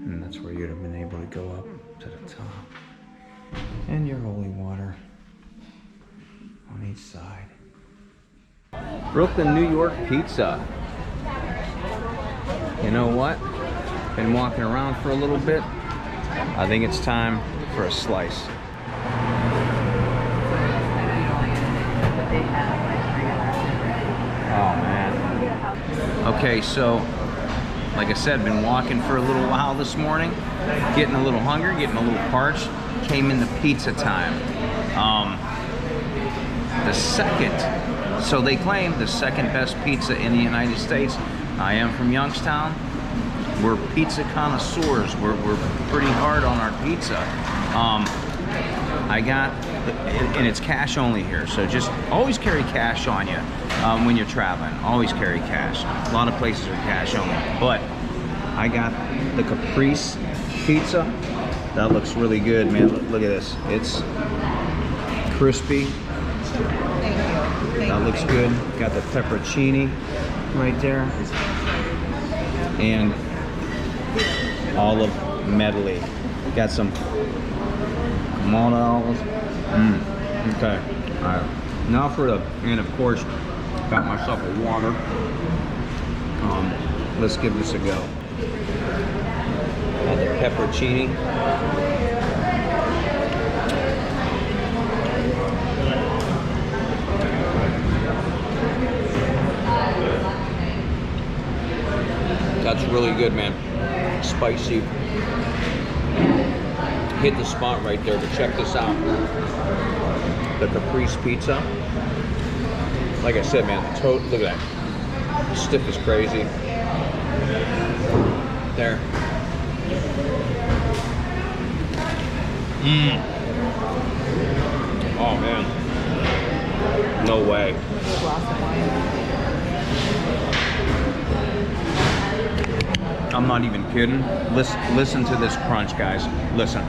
And that's where you'd have been able to go up to the top. And your holy water on each side. Brooklyn, New York pizza. You know what? Been walking around for a little bit. I think it's time for a slice. Oh man. Okay, so like I said, been walking for a little while this morning, getting a little hungry, getting a little parched. Came into pizza time. The second, so they claim the second best pizza in the United States. I am from Youngstown. We're pizza connoisseurs. We're pretty hard on our pizza. I got, and it's cash only here, so just always carry cash on you when you're traveling. Always carry cash. A lot of places are cash only, but I got the caprese pizza. That looks really good, man. Look at this. It's crispy. That looks good. Got the pepperoncini right there, and olive medley. Got some olives. Okay. All right. Now for the, and of course, got myself a water. Let's give this a go. Got the pepperoncini. That's really good, man. Spicy. Hit the spot right there, but check this out. The caprese pizza. Like I said, man, look at that. Stiff as crazy. There. Oh, man. No way. I'm not even kidding. Listen to this crunch, guys. Listen.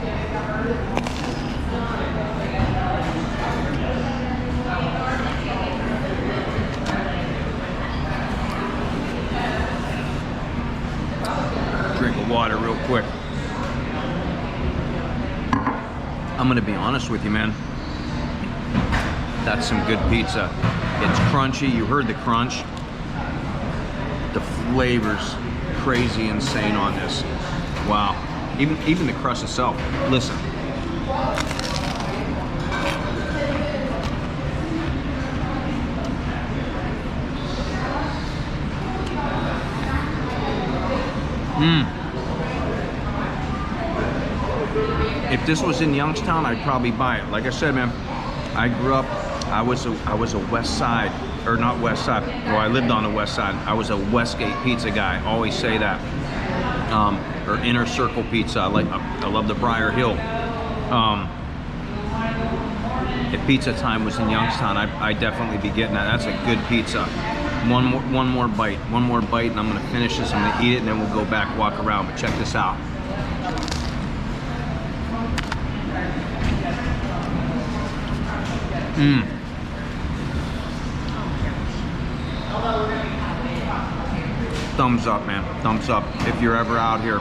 Drink of water real quick. I'm gonna be honest with you, man. That's some good pizza. It's crunchy. You heard the crunch. The flavors. Crazy insane on this. Wow. Even the crust itself. Listen. If this was in Youngstown, I'd probably buy it. Like I said, man, I grew up, I was a West Side, or not West Side, well, I lived on the West Side. I was a Westgate pizza guy, always say that. Or Inner Circle pizza, I love the Briar Hill. If pizza time was in Youngstown, I'd definitely be getting that. That's a good pizza. One more bite, and I'm gonna finish this, I'm gonna eat it, and then we'll go back, walk around, but check this out. Thumbs up, man. Thumbs up. If you're ever out here,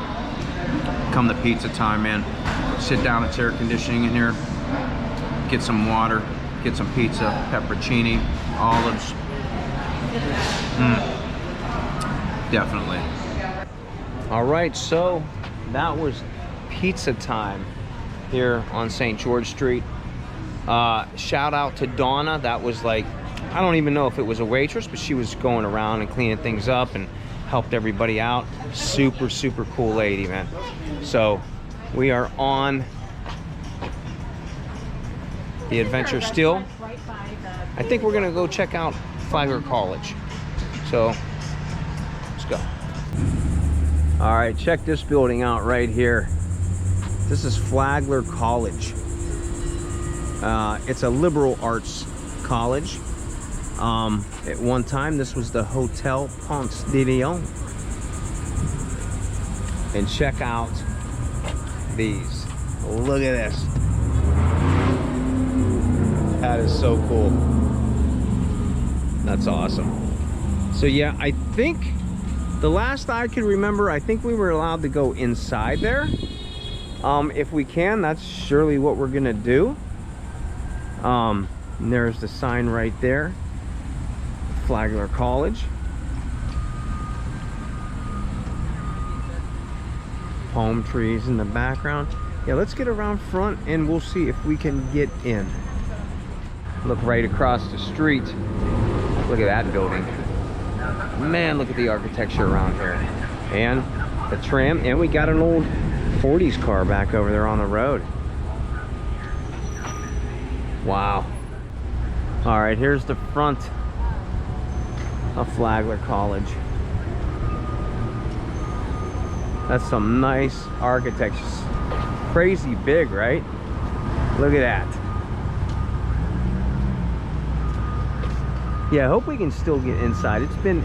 come to pizza time, man. Sit down, it's air conditioning in here. Get some water, get some pizza, pepperoncini, olives. Definitely. All right, so that was pizza time here on St. George Street. Shout out to Donna. That was like, I don't even know if it was a waitress, but she was going around and cleaning things up and helped everybody out. Super, super cool lady, man. So we are on the adventure still. I think we're gonna go check out Flagler College. So let's go. All right, check this building out right here. This is Flagler College. It's a liberal arts college. At one time, this was the Hotel Ponce de Leon. And check out these. Look at this. That is so cool. That's awesome. So yeah, I think the last I could remember, I think we were allowed to go inside there. If we can, that's surely what we're gonna do. And there's the sign right there. Flagler College. Palm trees in the background. Yeah, let's get around front and we'll see if we can get in. Look right across the street. Look at that building. Man, look at the architecture around here. And the tram, and we got an old 40s car back over there on the road. Wow. All right, here's the front of Flagler College. That's some nice architecture. Crazy big, right? Look at that. Yeah, I hope we can still get inside. It's been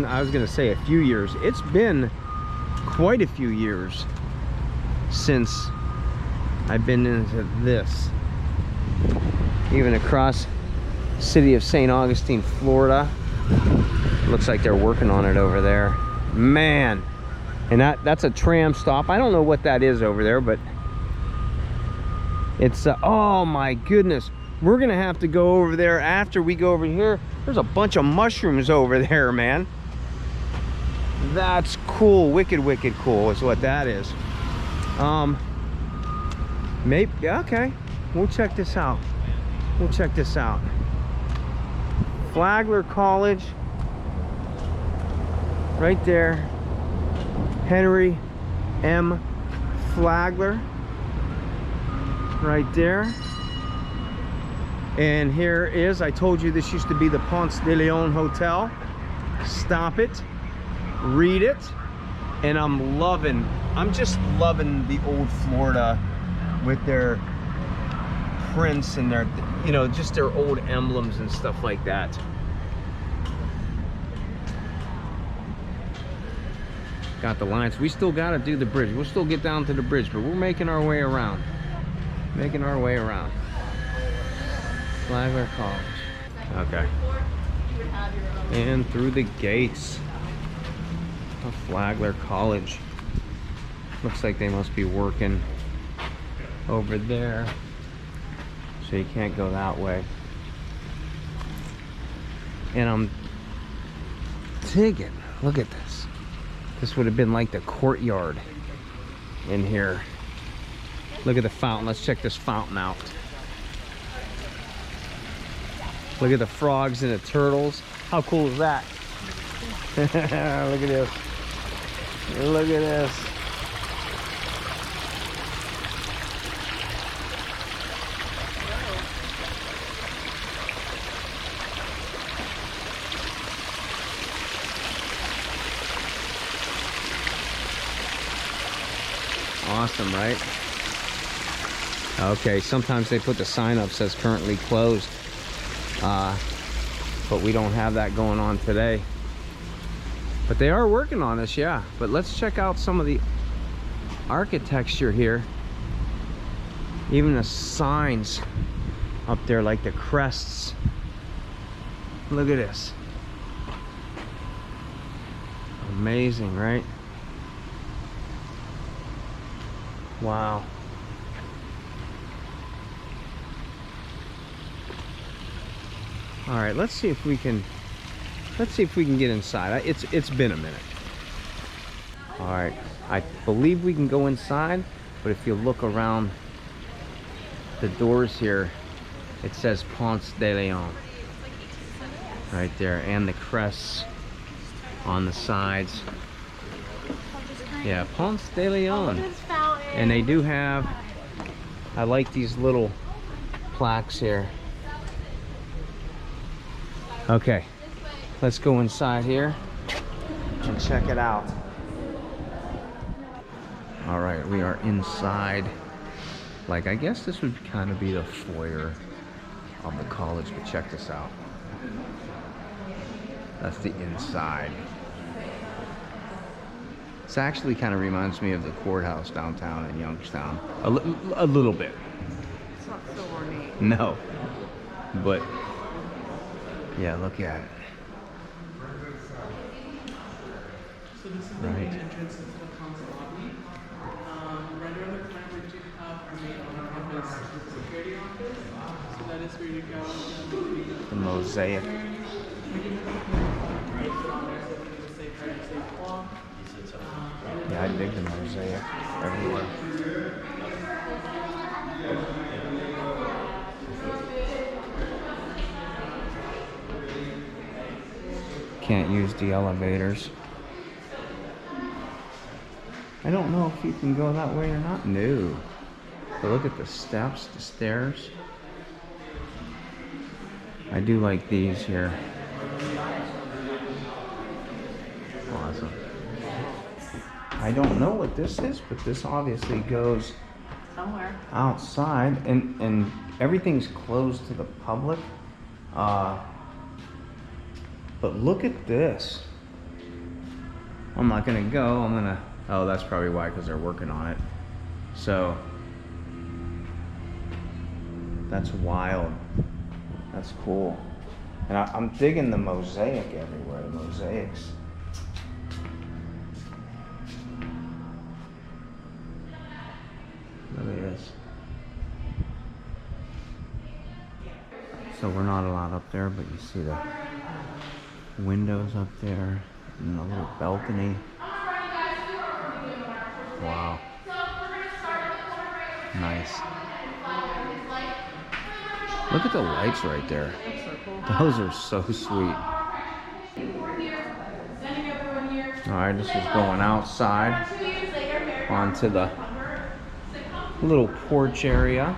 I was gonna say a few years. It's been quite a few years since I've been into this. Even across the city of St. Augustine, Florida. Looks like they're working on it over there. Man, and that's a tram stop. I don't know what that is over there, but it's oh my goodness. We're gonna have to go over there after we go over here. There's a bunch of mushrooms over there, man. That's cool. Wicked cool is what that is. Maybe, okay. We'll check this out. Flagler College. Right there. Henry M. Flagler. Right there. And here is, I told you this used to be the Ponce de Leon Hotel. Stop it, read it, and I'm just loving the old Florida with their prints and their, you know, just their old emblems and stuff like that. Got the lines. We still got to do the bridge. We'll still get down to the bridge, but we're making our way around. Flagler College. Okay. And through the gates of Flagler College. Looks like they must be working over there. So you can't go that way. And I'm digging. Look at this. This would have been like the courtyard in here. Look at the fountain. Let's check this fountain out. Look at the frogs and the turtles. How cool is that? Look at this. Look at this. Awesome, right? Okay, sometimes they put the sign up says currently closed. But we don't have that going on today. But they are working on this, yeah. But let's check out some of the architecture here. Even the signs up there, like the crests. Look at this. Amazing, right? Wow. All right, let's see if we can get inside. It's been a minute. All right, I believe we can go inside, but if you look around the doors here, it says Ponce de Leon right there, and the crests on the sides. Yeah, Ponce de Leon. And they do have, I like these little plaques here. Okay, let's go inside here and check it out. All right, we are inside. Like, I guess this would kind of be the foyer of the college, but check this out. That's the inside. This actually kind of reminds me of the courthouse downtown in Youngstown. A little bit. It's not so ornate. No, but yeah, look at it. So this is the main entrance into the council lobby. Right around the corner we do have our main honor office, security office. So that is where you go. The mosaic. Yeah, I dig the mosaic everywhere. Can't use the elevators. I don't know if you can go that way or not. No. But look at the steps, the stairs. I do like these here. Awesome. I don't know what this is, but this obviously goes Somewhere. outside, and everything's closed to the public. But look at this. I'm not gonna go. I'm gonna. Oh, that's probably why, because they're working on it. So that's wild. That's cool. And I'm digging the mosaic everywhere. The mosaics. Look at this. So we're not allowed up there, but you see the windows up there and a little balcony. Wow. Nice. Look at the lights right there. Those are so sweet. Alright, this is going outside onto the little porch area.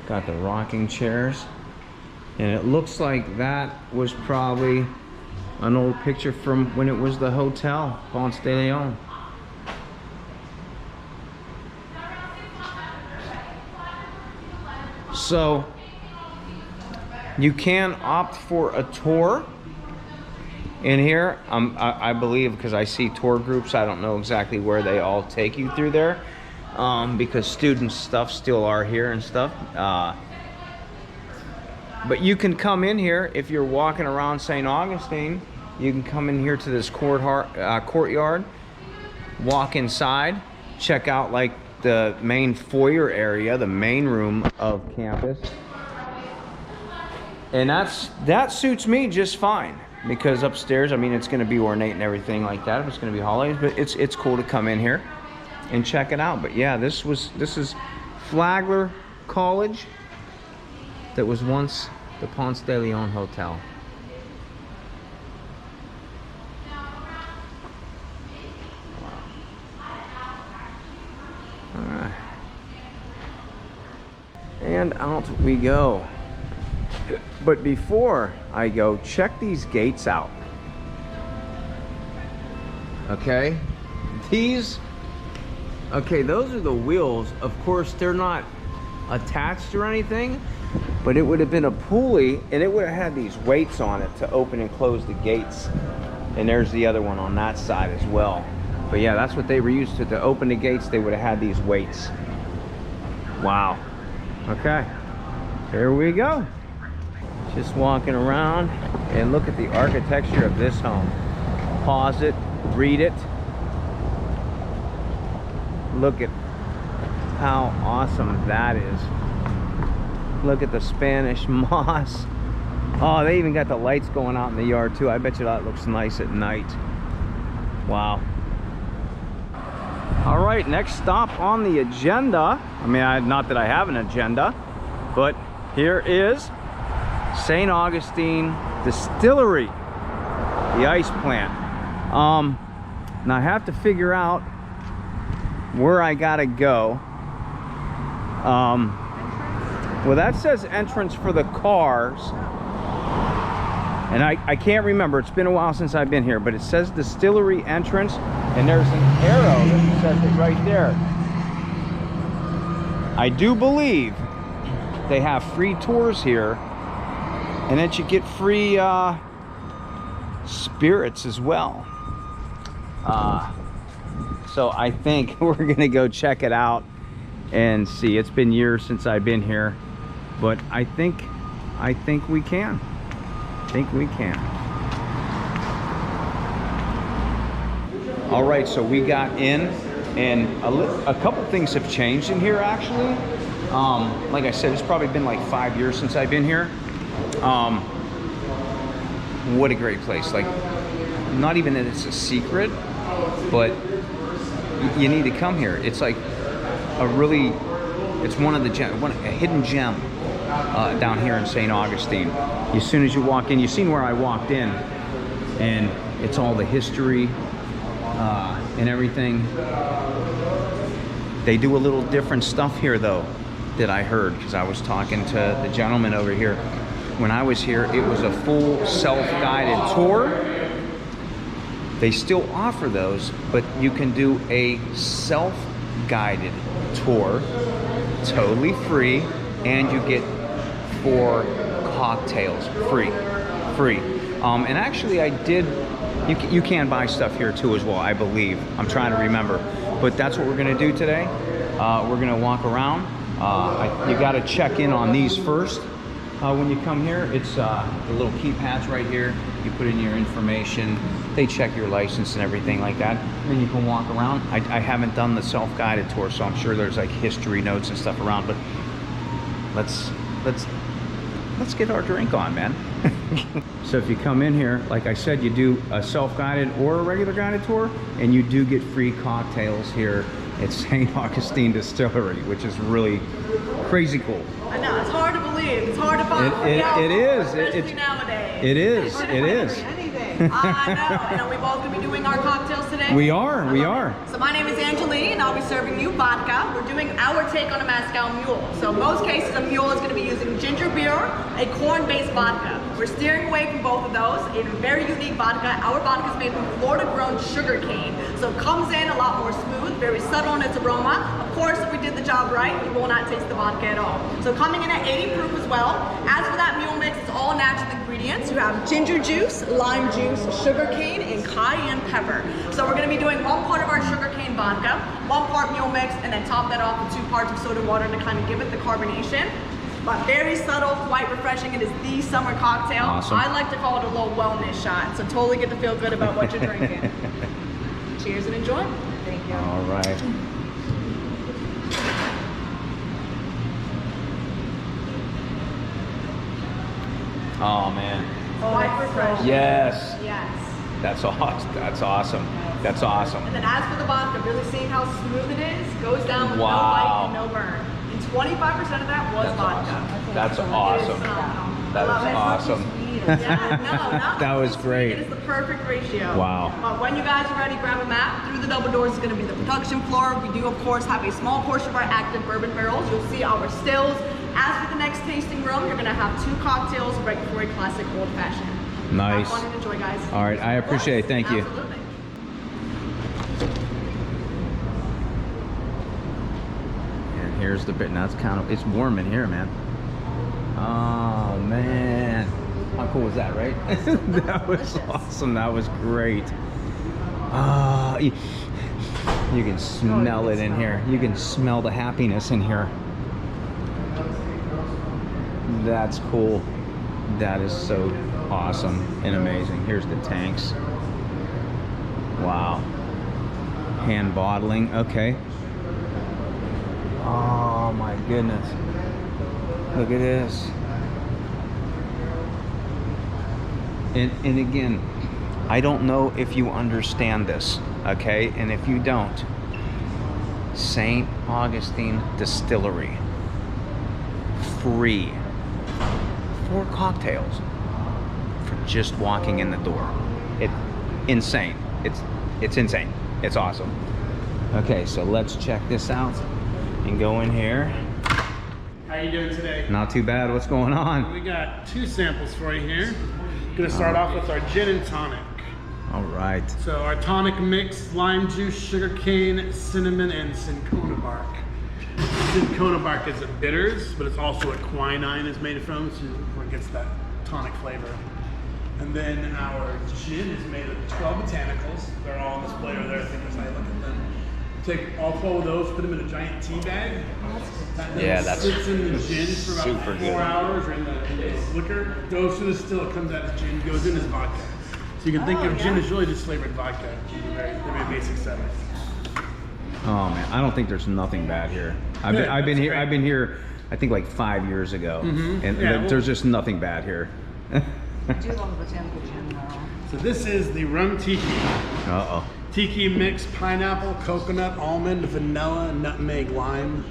Got the rocking chairs. And it looks like that was probably an old picture from when it was the hotel, Ponce de Leon. So you can opt for a tour in here. I believe, because I see tour groups. I don't know exactly where they all take you through there, because student stuff still are here and stuff. But you can come in here if you're walking around St. Augustine. You can come in here to this courtyard, walk inside, check out like the main foyer area, the main room of campus. And that suits me just fine, because upstairs, I mean, it's going to be ornate and everything like that if it's going to be holidays, but it's cool to come in here and check it out. But yeah, this is Flagler College, that was once the Ponce de Leon Hotel. All right. And out we go. But before I go, check these gates out. Okay? Those are the wheels. Of course, they're not attached or anything, but it would have been a pulley, and it would have had these weights on it to open and close the gates. And there's the other one on that side as well. But yeah, that's what they were used to open the gates. They would have had these weights. Wow. Okay, here we go. Just walking around, and look at the architecture of this home. Pause it, read it. Look at how awesome that is. Look at the Spanish moss. Oh, they even got the lights going out in the yard too. I bet you that looks nice at night. Wow. All right, next stop on the agenda. I mean, not that I have an agenda, but here is St. Augustine Distillery, the ice plant. Now I have to figure out where I gotta go. Well, that says entrance for the cars, and I can't remember. It's been a while since I've been here, but it says distillery entrance, and there's an arrow that says it right there. I do believe they have free tours here, and that you get free spirits as well. So I think we're gonna go check it out and see. It's been years since I've been here, but I think we can. All right, so we got in, and a couple things have changed in here actually. Like I said, it's probably been like 5 years since I've been here. What a great place. Like, not even that it's a secret, but you need to come here. It's like it's one of the a hidden gem down here in St. Augustine. As soon as you walk in, you've seen where I walked in, and it's all the history and everything. They do a little different stuff here though, that I heard, because I was talking to the gentleman over here. When I was here, it was a full self-guided tour. They still offer those, but you can do a self-guided tour, totally free, and you get 4 cocktails free. And actually I did, you can buy stuff here too as well, I believe. I'm trying to remember, but that's what we're gonna do today. We're gonna walk around. You gotta check in on these first. When you come here, it's the little keypads right here. You put in your information. They check your license and everything like that. And then you can walk around. I haven't done the self-guided tour, so I'm sure there's like history notes and stuff around. But let's get our drink on, man. So if you come in here, like I said, you do a self-guided or a regular guided tour, and you do get free cocktails here at St. Augustine Distillery, which is really crazy cool. I know, it's hard to believe. It's hard to find. It is. Especially nowadays. It is. I know. And are we both going to be doing our cocktails today? We are. So my name is Angeline, and I'll be serving you vodka. We're doing our take on a Moscow Mule. So most cases, a mule is going to be using ginger beer, a corn-based vodka. We're steering away from both of those. A very unique vodka. Our vodka is made from Florida-grown sugar cane, so it comes in a lot more smooth, very subtle in its aroma. Of course, if we did the job right, you will not taste the vodka at all. So coming in at 80 proof as well. As for that mule mix, it's all natural ingredients. You have ginger juice, lime juice, sugar cane, and cayenne pepper. So we're going to be doing 1 part of our sugar cane vodka, 1 part mule mix, and then top that off with 2 parts of soda water to kind of give it the carbonation. But very subtle, quite refreshing. It is the summer cocktail. Awesome. I like to call it a little wellness shot. So totally get to feel good about what you're drinking. Cheers and enjoy. Thank you. All right. Oh man. Quite refreshing. Yes. Yes. That's awesome. That's awesome. And then as for the vodka, really seeing how smooth it is, goes down with Wow. no bite and no burn. And 25% of that was vodka. That's It is awesome. phenomenal. That I love is it. awesome. Yeah, no, not That was sweet. great. It is the perfect ratio. Wow. But when you guys are ready, grab a map. Through the double doors is going to be the production floor. We do, of course, have a small portion of our active bourbon barrels. You'll see our stills. As for the next tasting room, you're going to have 2 cocktails right before a classic old fashioned. Nice. Have fun and enjoy, guys. All right, I appreciate it. Thank you. Absolutely. And here's the bit. Now it's warm in here, man. Oh man, how cool was that, right? That was awesome. That was great. You can smell it in here. You can smell the happiness in here. That's cool. That is so awesome and amazing. Here's the tanks. Wow. Hand bottling. Okay. Oh my goodness. Look at this. And again, I don't know if you understand this, okay? And if you don't, St. Augustine Distillery, free, 4 cocktails for just walking in the door. Insane. It's insane. It's awesome. Okay, so let's check this out and go in here. How you doing today? Not too bad. What's going on? We got 2 samples for you here. Gonna start off with our gin and tonic. All right. So our tonic mix, lime juice, sugar cane, cinnamon, and cinchona bark. Cinchona bark is a bitters, but it's also what quinine is made from, so it gets that tonic flavor. And then our gin is made of 12 botanicals. They're all on display over there. I think as I look at them. Take all 12 of those, put them in a giant tea bag. That sits in the gin for about 4 hours, or in the liquor. Goes through the still, it comes out as gin, goes in as vodka. So you can think of gin as really just flavored vodka. They're very basic setup. Oh man, I don't think there's nothing bad here. I've been here. I think like 5 years ago, and there's just nothing bad here. So this is the rum tiki. Uh-oh. Tiki mix, pineapple, coconut, almond, vanilla, nutmeg, lime.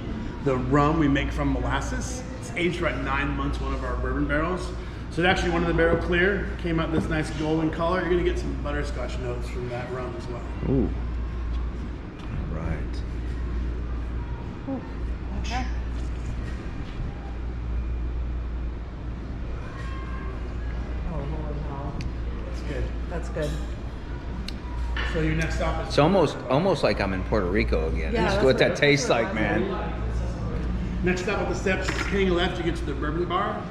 The rum we make from molasses. It's aged for about 9 months, one of our bourbon barrels. So it's actually one of the barrel clear, came out this nice golden color. You're gonna get some butterscotch notes from that rum as well. Ooh. All right. Okay. It's good. That's good. So your next stop is. It's almost like I'm in Puerto Rico again. Yeah, That's that's what that what- tastes that's like, what man. Next stop up the steps, hang left, you get to the bourbon bar.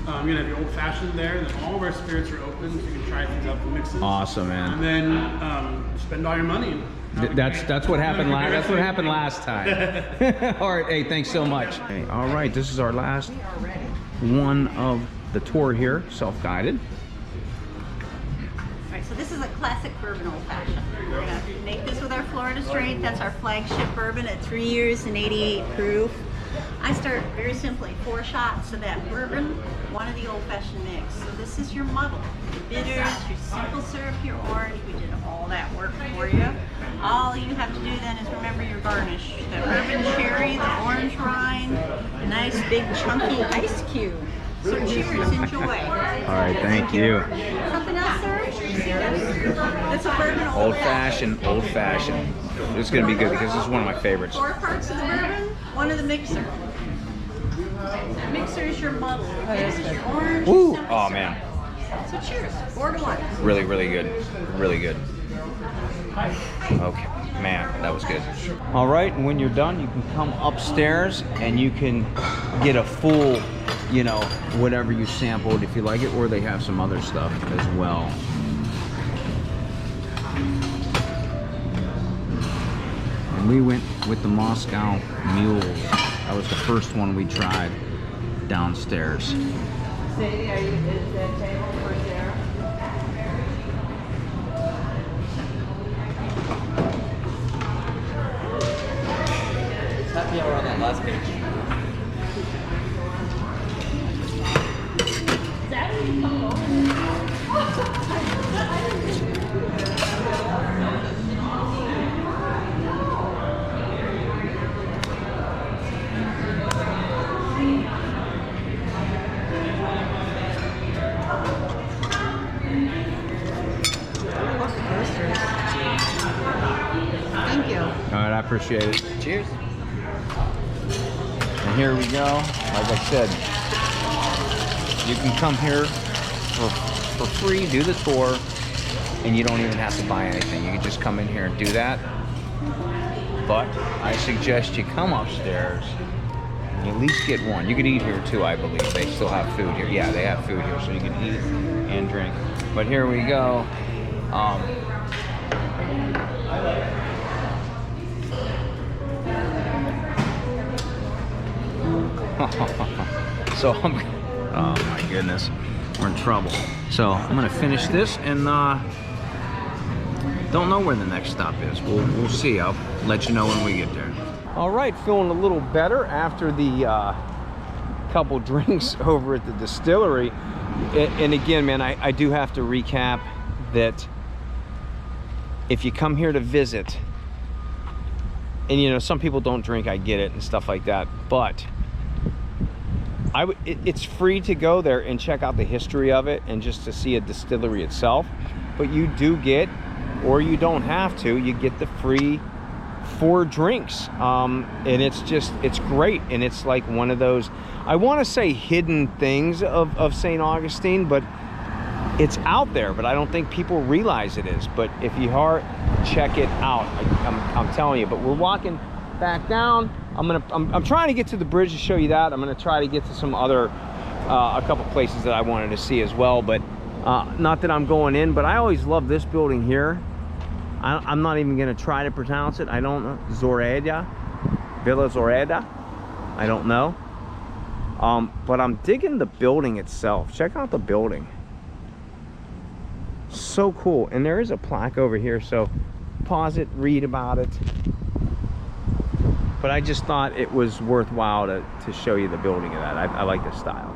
You're gonna have your old fashioned there, and then all of our spirits are open, so you can try things out, the mixes. Awesome, man. And then spend all your money. That's what happened last. That's what happened last time. All right, hey, thanks so much. Okay, all right, this is our last one of the tour here, self-guided. Right, so this is a classic bourbon old fashioned. We're gonna make this with our Florida strength. That's our flagship bourbon at 3 years and 88 proof. I start very simply, 4 shots of that bourbon, 1 of the old fashioned mix. So this is your muddle, your bitters, your simple syrup, your orange. We did all that work for you. All you have to do then is remember your garnish. The bourbon cherry, the orange rind, a nice big chunky ice cube. So cheers, enjoy. All right, thank you. Something else, sir? It's a bourbon Old fashioned, old fashioned. This is gonna be good because this is one of my favorites. 4 parts of the bourbon, 1 of the mixer. The mixer is your muddle. This is your orange. Woo! simple Oh syrup. man, So cheers, 4 to 1. really, really good, really good. Okay, man, that was good. All right, and when you're done, you can come upstairs and you can get a full, you know, whatever you sampled if you like it, or they have some other stuff as well. And we went with the Moscow Mule. That was the first one we tried downstairs. Sadie, is that table for there? It's happy hour on that last page. Thank you. All right, I appreciate it. Cheers. And here we go. Like I said, you can come here for free, do the tour, and you don't even have to buy anything. You can just come in here and do that. But I suggest you come upstairs and you at least get one. You can eat here too, I believe. They still have food here. Yeah, they have food here, so you can eat and drink. But here we go. So I'm, oh my goodness, we're in trouble. So I'm gonna finish this and don't know where the next stop is. We'll see. I'll let you know when we get there. All right, feeling a little better after the couple drinks over at the distillery. And again, man, I do have to recap that if you come here to visit, and you know, some people don't drink, I get it and stuff like that, but it's free to go there and check out the history of it and just to see a distillery itself. But you do get, or you don't have to, you get the free 4 drinks. And it's great. And it's like one of those, I want to say hidden things of St. Augustine, but it's out there, but I don't think people realize it is. But if you are, check it out. I'm telling you. But we're walking back down. I'm trying to get to the bridge to show you that. I'm gonna try to get to some other a couple places that I wanted to see as well, but not that I'm going in. But I always love this building here. I'm not even gonna try to pronounce it. I don't know. Zoreda, Villa Zoreda. I don't know. But I'm digging the building itself. Check out the building. So cool. And there is a plaque over here, so pause it, read about it. But I just thought it was worthwhile to show you the building of that. I like the style.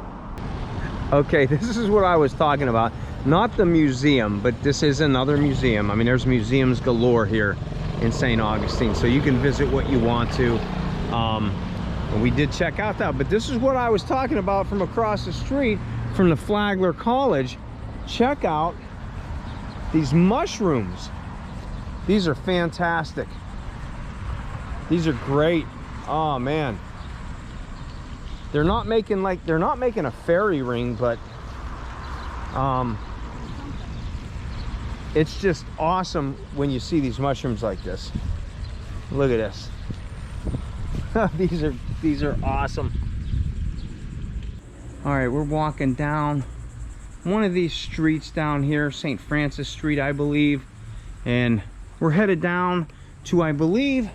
Okay, this is what I was talking about. Not the museum, but this is another museum. I mean, there's museums galore here in St. Augustine, so you can visit what you want to. And we did check out that, but this is what I was talking about from across the street from the Flagler College. Check out these mushrooms. These are fantastic. These are great. Oh man. They're not making a fairy ring, but it's just awesome when you see these mushrooms like this. Look at this. these are awesome. All right, we're walking down one of these streets down here, St. Francis Street, I believe, and we're headed down to, I believe,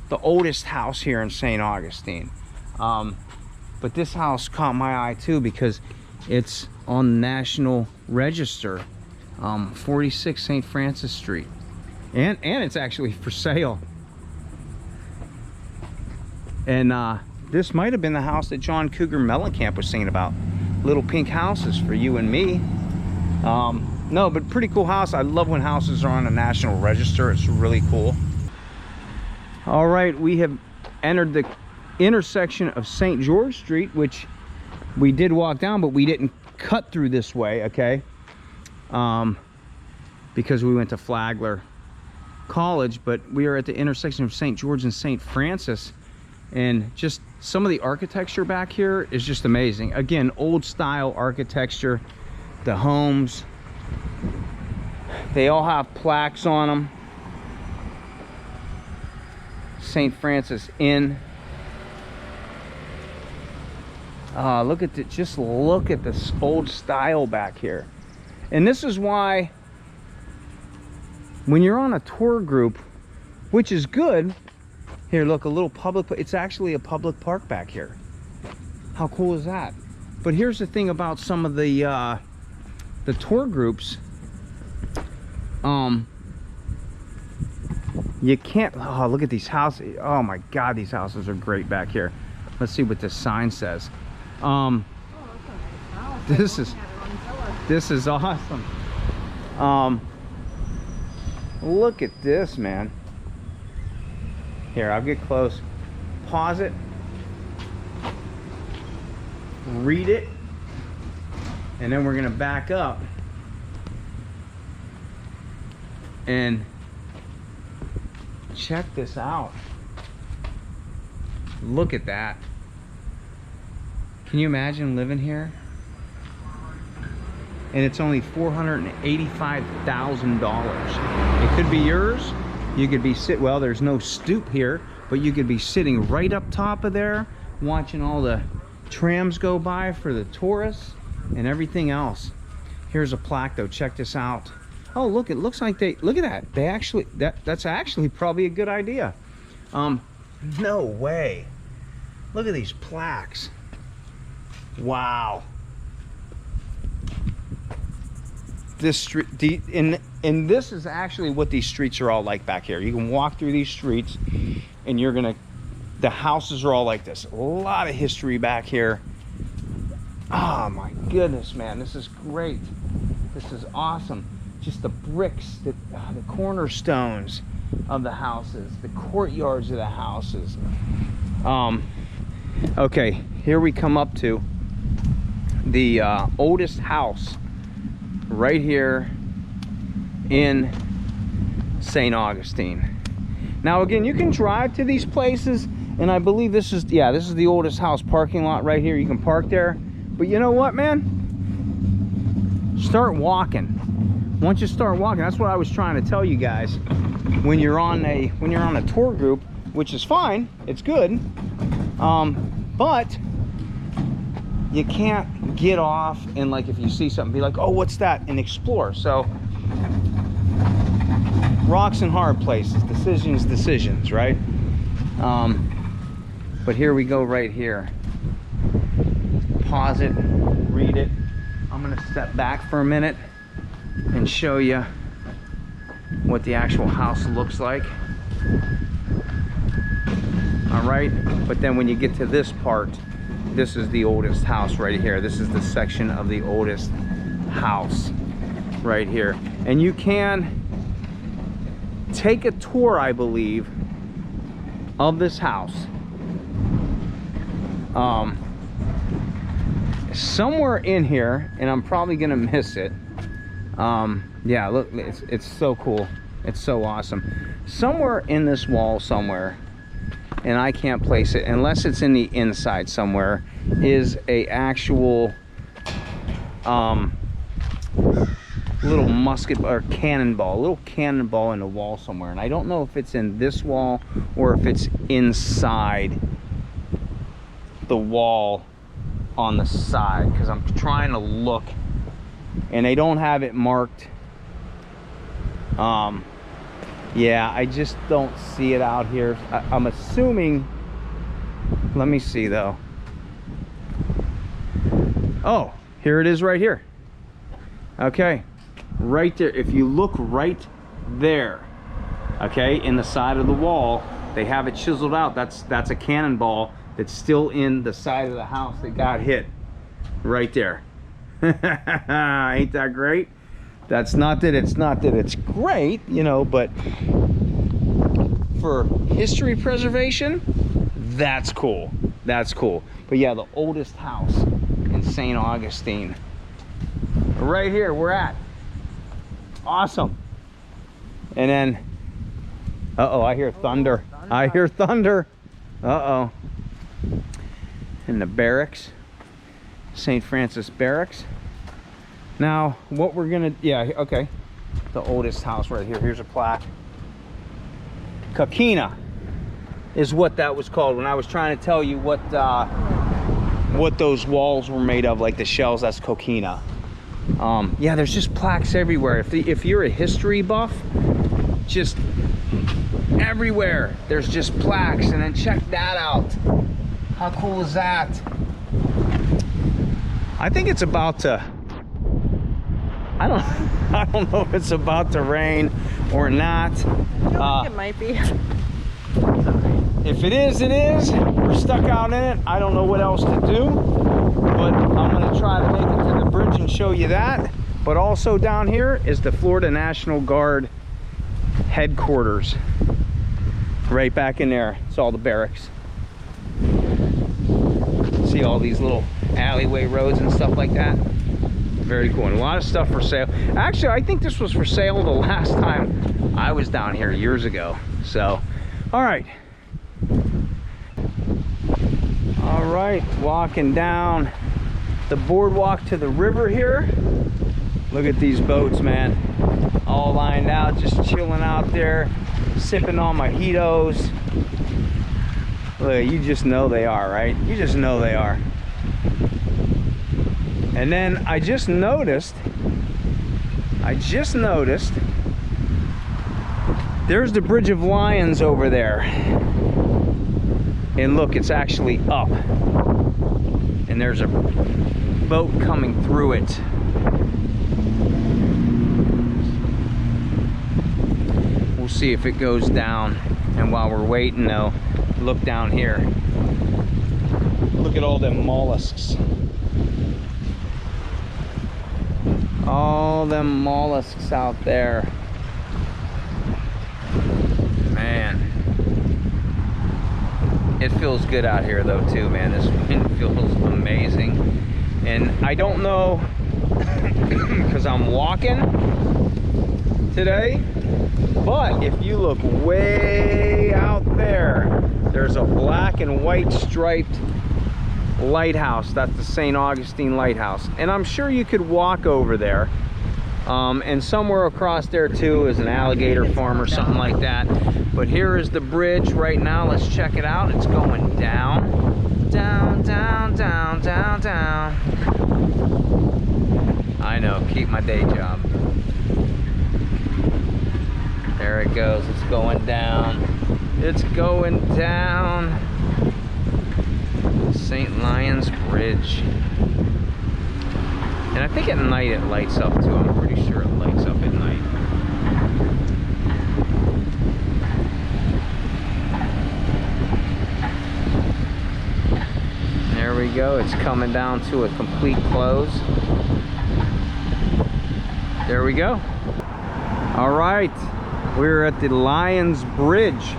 the oldest house here in St. Augustine. But this house caught my eye too because it's on the National Register, 46 St. Francis Street, and it's actually for sale. And this might have been the house that John Cougar Mellencamp was saying about. Little pink houses for you and me. No, but pretty cool house. I love when houses are on a National Register. It's really cool. All right, we have entered the intersection of St. George Street, which we did walk down, but we didn't cut through this way, okay? Because we went to Flagler College, but we are at the intersection of St. George and St. Francis, and just some of the architecture back here is just amazing. Again, old style architecture. The homes, they all have plaques on them. St. Francis Inn. Look at just look at this old style back here. And this is why when you're on a tour group, which is good, here, look, a little public, it's actually a public park back here. How cool is that? But here's the thing about some of the tour groups. You can't, oh, look at these houses. Oh my God, these houses are great back here. Let's see what this sign says. This is awesome. Look at this, man. Here, I'll get close. Pause it. Read it. And then we're gonna back up. And check this out. Look at that. Can you imagine living here? And it's only $485,000. It could be yours. You could be well, there's no stoop here, but you could be sitting right up top of there, watching all the trams go by for the tourists and everything else. Here's a plaque though, check this out. Oh, look, it looks like look at that. They actually, that's actually probably a good idea. No way. Look at these plaques. Wow. This street, and this is actually what these streets are all like back here. You can walk through these streets and the houses are all like this. A lot of history back here. Oh my goodness, man, this is great. This is awesome. Just the bricks, the cornerstones of the houses, the courtyards of the houses. Okay, here we come up to the oldest house right here in St. Augustine. Now again, you can drive to these places, and I believe this is the oldest house parking lot right here. You can park there, but you know what, man? Start walking. Once you start walking, that's what I was trying to tell you guys. When you're on a tour group, which is fine, it's good, but you can't get off and, like, if you see something, be like, oh, what's that, and explore. So rocks and hard places, decisions, right? But here we go right here. Pause it, read it. I'm gonna step back for a minute and show you what the actual house looks like. All right, but then when you get to this part, this is the oldest house right here. This is the section of the oldest house right here. And you can take a tour, I believe, of this house. Somewhere in here, and I'm probably gonna miss it. Yeah, look, it's so cool. It's so awesome. Somewhere in this wall somewhere, and I can't place it unless it's in the inside somewhere, is a actual little musket or cannonball, a little cannonball in a wall somewhere, and I don't know if it's in this wall or if it's inside the wall on the side, because I'm trying to look and they don't have it marked. Yeah, I just don't see it out here. I'm assuming, let me see though. Oh, here it is right here. Okay, right there. If you look right there, okay, in the side of the wall, they have it chiseled out. That's a cannonball that's still in the side of the house that got hit right there. Ain't that great? That's not that it's great, you know, but for history preservation, that's cool. That's cool. But yeah, the oldest house in St. Augustine. Right here, we're at. Awesome. And then, uh-oh, I hear thunder. I hear thunder. Uh-oh. In the barracks, St. Francis Barracks. Now, what we're gonna, yeah, okay. The oldest house right here. Here's a plaque. Coquina is what that was called when I was trying to tell you what those walls were made of, like the shells. That's coquina. Yeah, there's just plaques everywhere. If you're a history buff, just everywhere there's just plaques. And then check that out. How cool is that? I think it's about to, I don't know if it's about to rain or not. I think it might be. If it is, it is. We're stuck out in it. I don't know what else to do, but I'm gonna try to make it to the bridge and show you that. But also down here is the Florida National Guard headquarters. Right back in there. It's all the barracks. See all these little alleyway roads and stuff like that. Very cool. And a lot of stuff for sale. Actually, I think this was for sale the last time I was down here years ago. So, all right. All right, walking down the boardwalk to the river here. Look at these boats, man. All lined out, just chilling out there, sipping on mojitos. Look, you just know they are, right? You just know they are. And then I just noticed, there's the Bridge of Lions over there. And look, it's actually up. And there's a boat coming through it. We'll see if it goes down. And while we're waiting though, look down here. Look at all them mollusks. All them mollusks out there. Man. It feels good out here though too, man. This wind feels amazing. And I don't know, because I'm walking today, but if you look way out there, there's a black and white striped lighthouse. That's the St. Augustine Lighthouse. And I'm sure you could walk over there. And somewhere across there too is an alligator farm or something like that. But here is the bridge right now. Let's check it out. It's going down, down, down, down, down, down. I know, keep my day job. There it goes. It's going down. It's going down. St. Lions Bridge. And I think at night it lights up too. I'm pretty sure it lights up at night. There we go. It's coming down to a complete close. There we go. All right. We're at the Lions Bridge.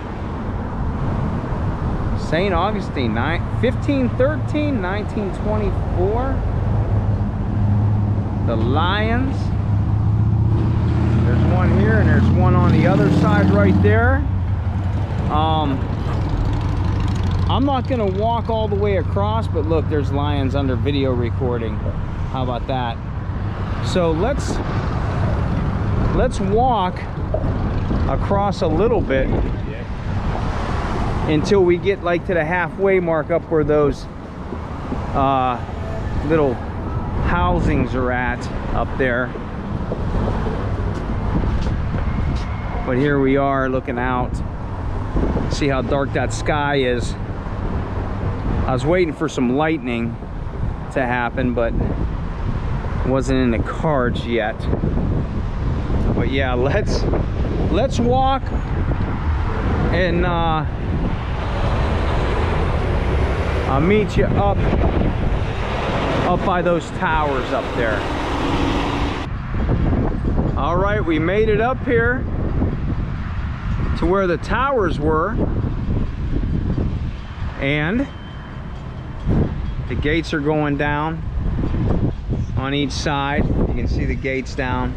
St. Augustine, 1513, 1924. The Lions. There's one here and there's one on the other side right there. I'm not gonna walk all the way across, but look, there's lions under video recording. How about that? So let's let's walk across a little bit until we get like to the halfway mark up where those little housings are at up there. But here we are looking out. See how dark that sky is. I was waiting for some lightning to happen, but wasn't in the cards yet. But yeah, let's walk and I'll meet you up by those towers up there. All right, we made it up here to where the towers were, and the gates are going down on each side. You can see the gates down,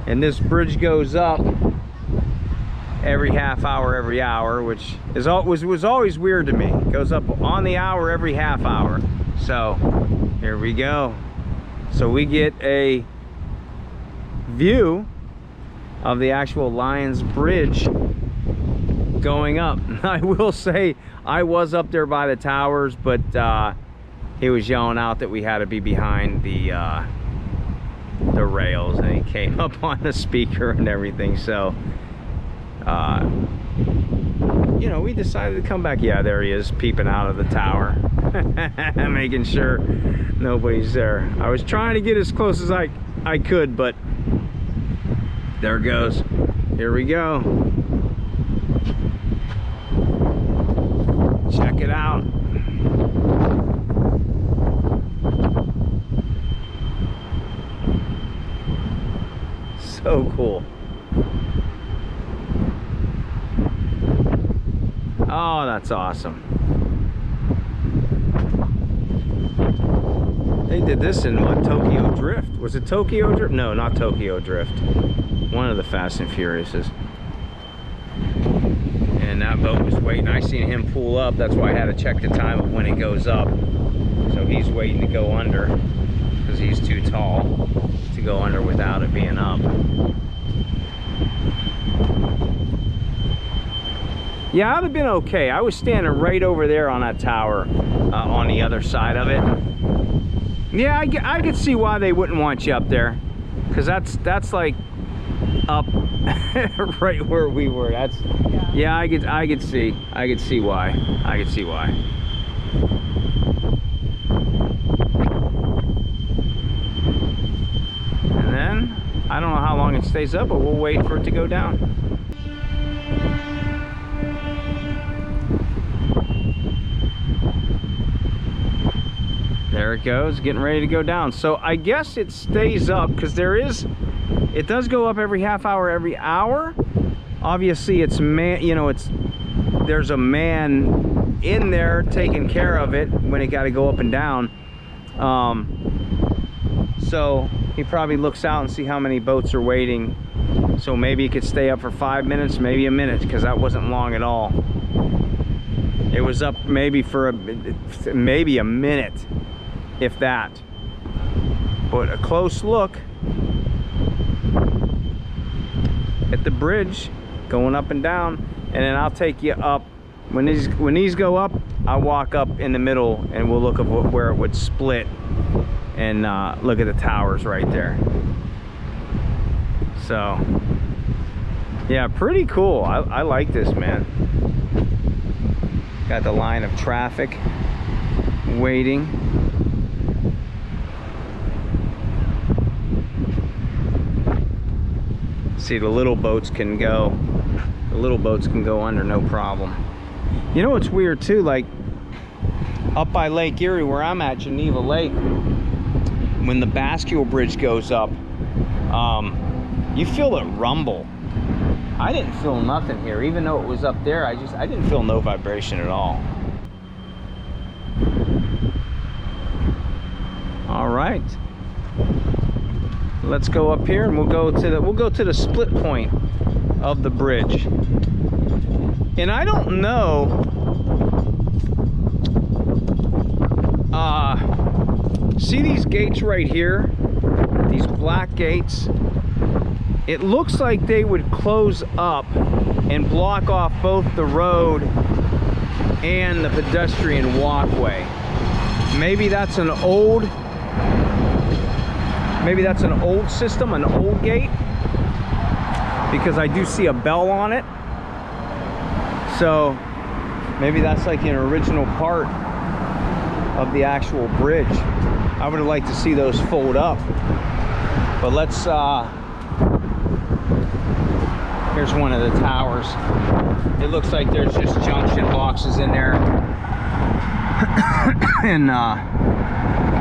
and this bridge goes up every half hour, every hour, which is was always weird to me. It goes up on the hour every half hour. So here we go. So we get a view of the actual Lions Bridge going up. I will say I was up there by the towers, but he was yelling out that we had to be behind the rails, and he came up on the speaker and everything. So you know, we decided to come back. Yeah, there he is, peeping out of the tower. Making sure nobody's there. I was trying to get as close as I could, but there it goes. Here we go. Check it out. So cool. Oh, that's awesome. They did this in what, Tokyo Drift? Was it Tokyo Drift? No, not Tokyo Drift. One of the Fast and Furiouses. And that boat was waiting. I seen him pull up. That's why I had to check the time of when it goes up. So he's waiting to go under because he's too tall to go under without it being up. Yeah, I'd have been okay. I was standing right over there on that tower on the other side of it. Yeah, I could see why they wouldn't want you up there, because that's like up right where we were. That's yeah, I could see why. I could see why. And then I don't know how long it stays up, but we'll wait for it to go down. There it goes, getting ready to go down. So I guess it stays up because it does go up every half hour, every hour. Obviously it's there's a man in there taking care of it when it got to go up and down. So he probably looks out and see how many boats are waiting. So maybe it could stay up for 5 minutes, maybe a minute, because that wasn't long at all. It was up maybe for maybe a minute, if that. But a close look at the bridge going up and down, and then I'll take you up. When these go up, I'll walk up in the middle and we'll look at where it would split and look at the towers right there. So yeah, pretty cool. I like this, man. Got the line of traffic waiting. See, the little boats can go under, no problem. You know what's weird too, like up by Lake Erie where I'm at, Geneva Lake, when the Basilica Bridge goes up, you feel it rumble. I didn't feel nothing here, even though it was up there. I didn't feel no vibration at all. All right, let's go up here and we'll go to the split point of the bridge. And I don't know, see these gates right here, these black gates? it looks like they would close up and block off both the road and the pedestrian walkway. Maybe that's an old system, an old gate, because I do see a bell on it. So maybe that's like an original part of the actual bridge. I would have liked to see those fold up. But let's, here's one of the towers. It looks like there's just junction boxes in there. And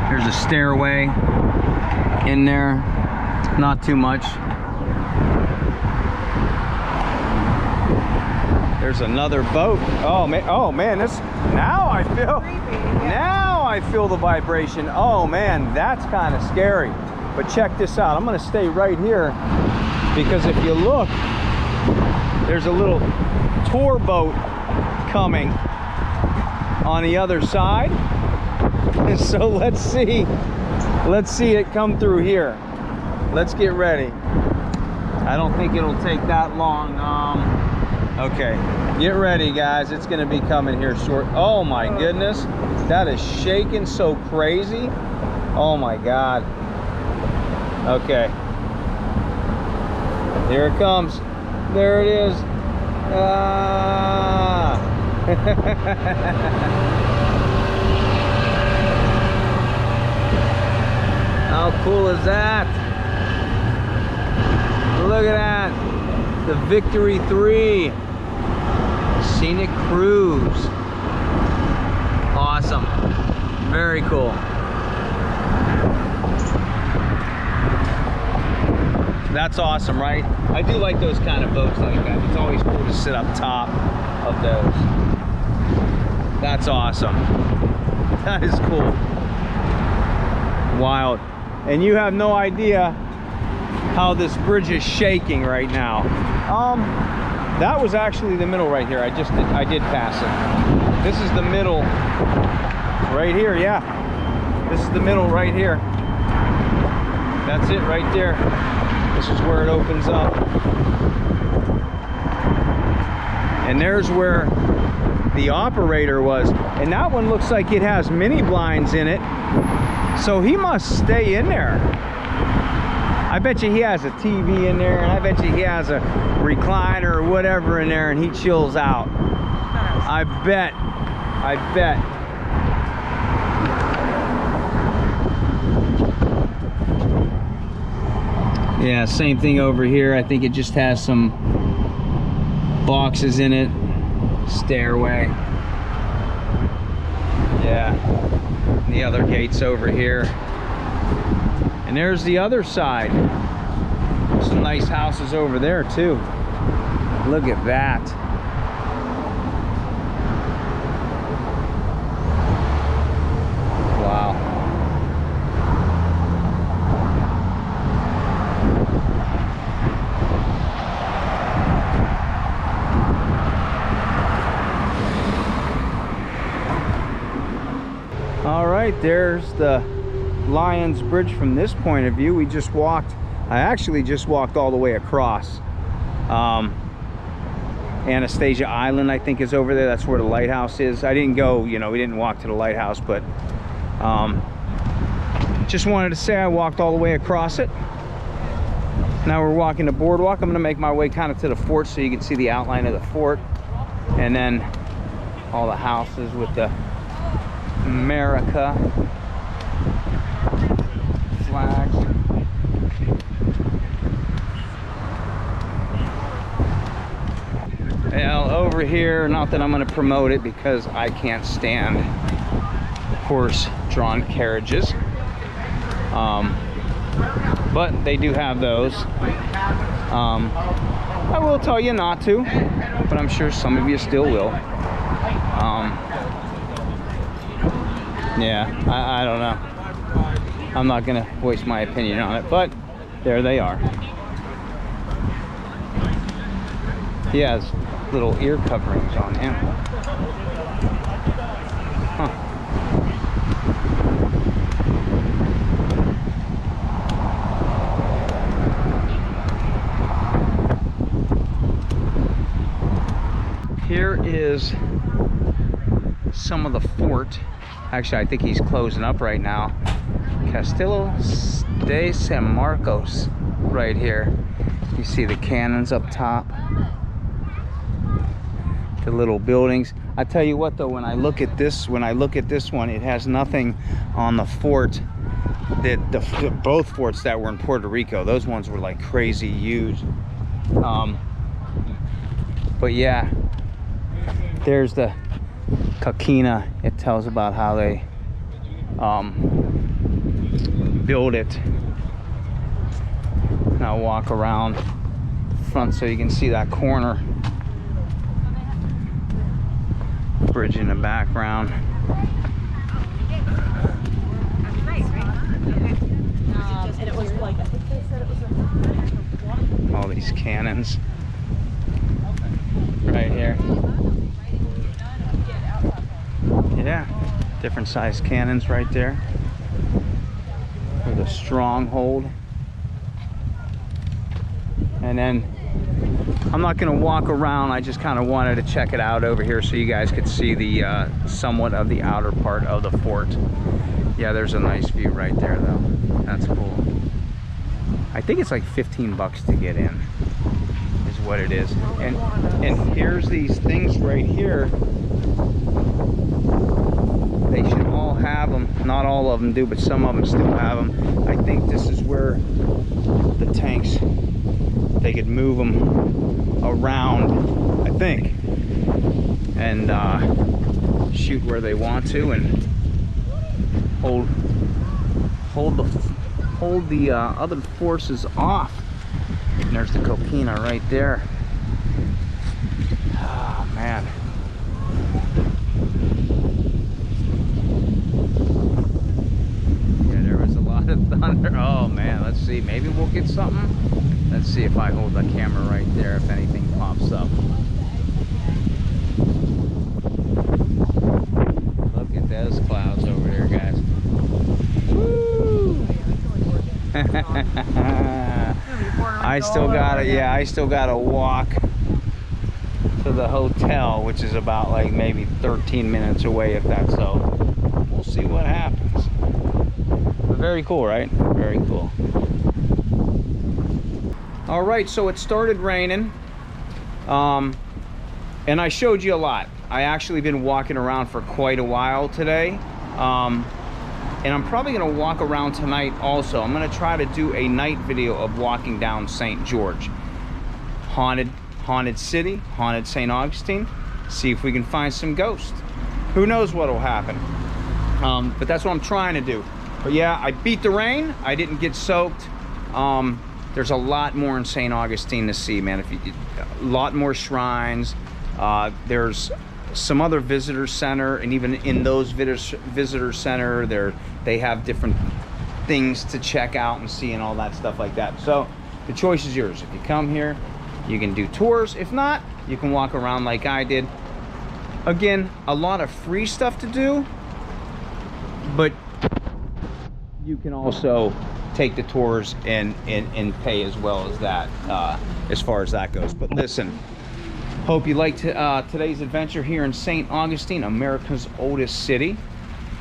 there's a stairway in there. Not too much. There's another boat. Oh man, this, now I feel the vibration. Oh man, that's kind of scary. But check this out. I'm gonna stay right here because if you look, there's a little tour boat coming on the other side. And so let's see it come through here. Let's get ready. I don't think it'll take that long. Okay, get ready guys, it's gonna be coming here short. Oh my goodness, that is shaking so crazy. Oh my God. Okay, here it comes. There it is. Ah. How cool is that? Look at that, the Victory 3. Scenic cruise. Awesome. Very cool. That's awesome, right? I do like those kind of boats like that. It's always cool to sit up top of those. That's awesome. That is cool. Wild. And you have no idea how this bridge is shaking right now. That was actually the middle right here. I did pass it. This is the middle right here, yeah. This is the middle right here. That's it right there. This is where it opens up. And there's where the operator was. And that one looks like it has mini blinds in it. So he must stay in there. I bet you he has a TV in there, and I bet you he has a recliner or whatever in there, and he chills out. I bet. Yeah, same thing over here. I think it just has some boxes in it. Stairway. Yeah. The other gate's over here. And there's the other side. Some nice houses over there too. Look at that. Wow. All right, there's the Lions Bridge from this point of view. I actually just walked all the way across. Anastasia Island, I think, is over there. That's where the lighthouse is. I didn't go, we didn't walk to the lighthouse, but just wanted to say I walked all the way across it. Now we're walking the boardwalk. I'm gonna make my way kind of to the fort so you can see the outline of the fort, and then all the houses with the America flags. Well, over here, not that I'm going to promote it because I can't stand horse-drawn carriages, but they do have those. I will tell you not to, but I'm sure some of you still will. Yeah, I don't know. I'm not gonna voice my opinion on it, but there they are. He has little ear coverings on him. Huh. is some of the fort. Actually, I think he's closing up right now. Castillo de San Marcos right here. You see the cannons up top, the little buildings. I tell you what though, when I look at this one, it has nothing on the fort that both forts that were in Puerto Rico. Those ones were like crazy huge. But yeah, there's the coquina. It tells about how they build it. And I'll walk around front so you can see that corner bridge in the background. All these cannons right here. Yeah, different size cannons right there for the stronghold. And then I'm not going to walk around. I just kind of wanted to check it out over here so you guys could see the somewhat of the outer part of the fort. Yeah, there's a nice view right there though. That's cool. I think it's like 15 bucks to get in is what it is. And here's these things right here. They should all have them. Not all of them do, but some of them still have them. I think this is where the tanks, they could move them around, I think, and shoot where they want to, and hold the other forces off. And there's the coquina right there. Oh man. Yeah, there was a lot of thunder. Oh man, let's see, maybe we'll get something. Let's see if I hold the camera right there, if anything pops up. Look at those clouds over there, guys. Woo! I still gotta walk to the hotel, which is about like maybe 13 minutes away, if that's so. We'll see what happens. But very cool, right? Very cool. All right, so it started raining, and I showed you a lot. I actually been walking around for quite a while today, and I'm probably gonna walk around tonight also. I'm gonna try to do a night video of walking down St. George. Haunted city, haunted St. Augustine. See if we can find some ghosts. Who knows what'll happen, but that's what I'm trying to do. But yeah, I beat the rain. I didn't get soaked. There's a lot more in St. Augustine to see, man. A lot more shrines. There's some other visitor center, and even in those visitor center, they have different things to check out and see and all that stuff like that. So the choice is yours. If you come here, you can do tours. If not, you can walk around like I did. Again, a lot of free stuff to do, but you can also take the tours and pay as well as that, as far as that goes. But listen, hope you liked today's adventure here in St. Augustine, America's oldest city.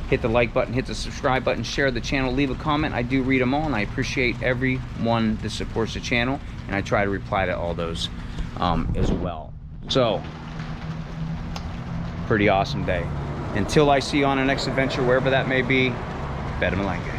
Hit the like button, hit the subscribe button, share the channel, leave a comment. I do read them all, and I appreciate everyone that supports the channel, and I try to reply to all those as well. So, pretty awesome day. Until I see you on the next adventure, wherever that may be, Beta Malanga.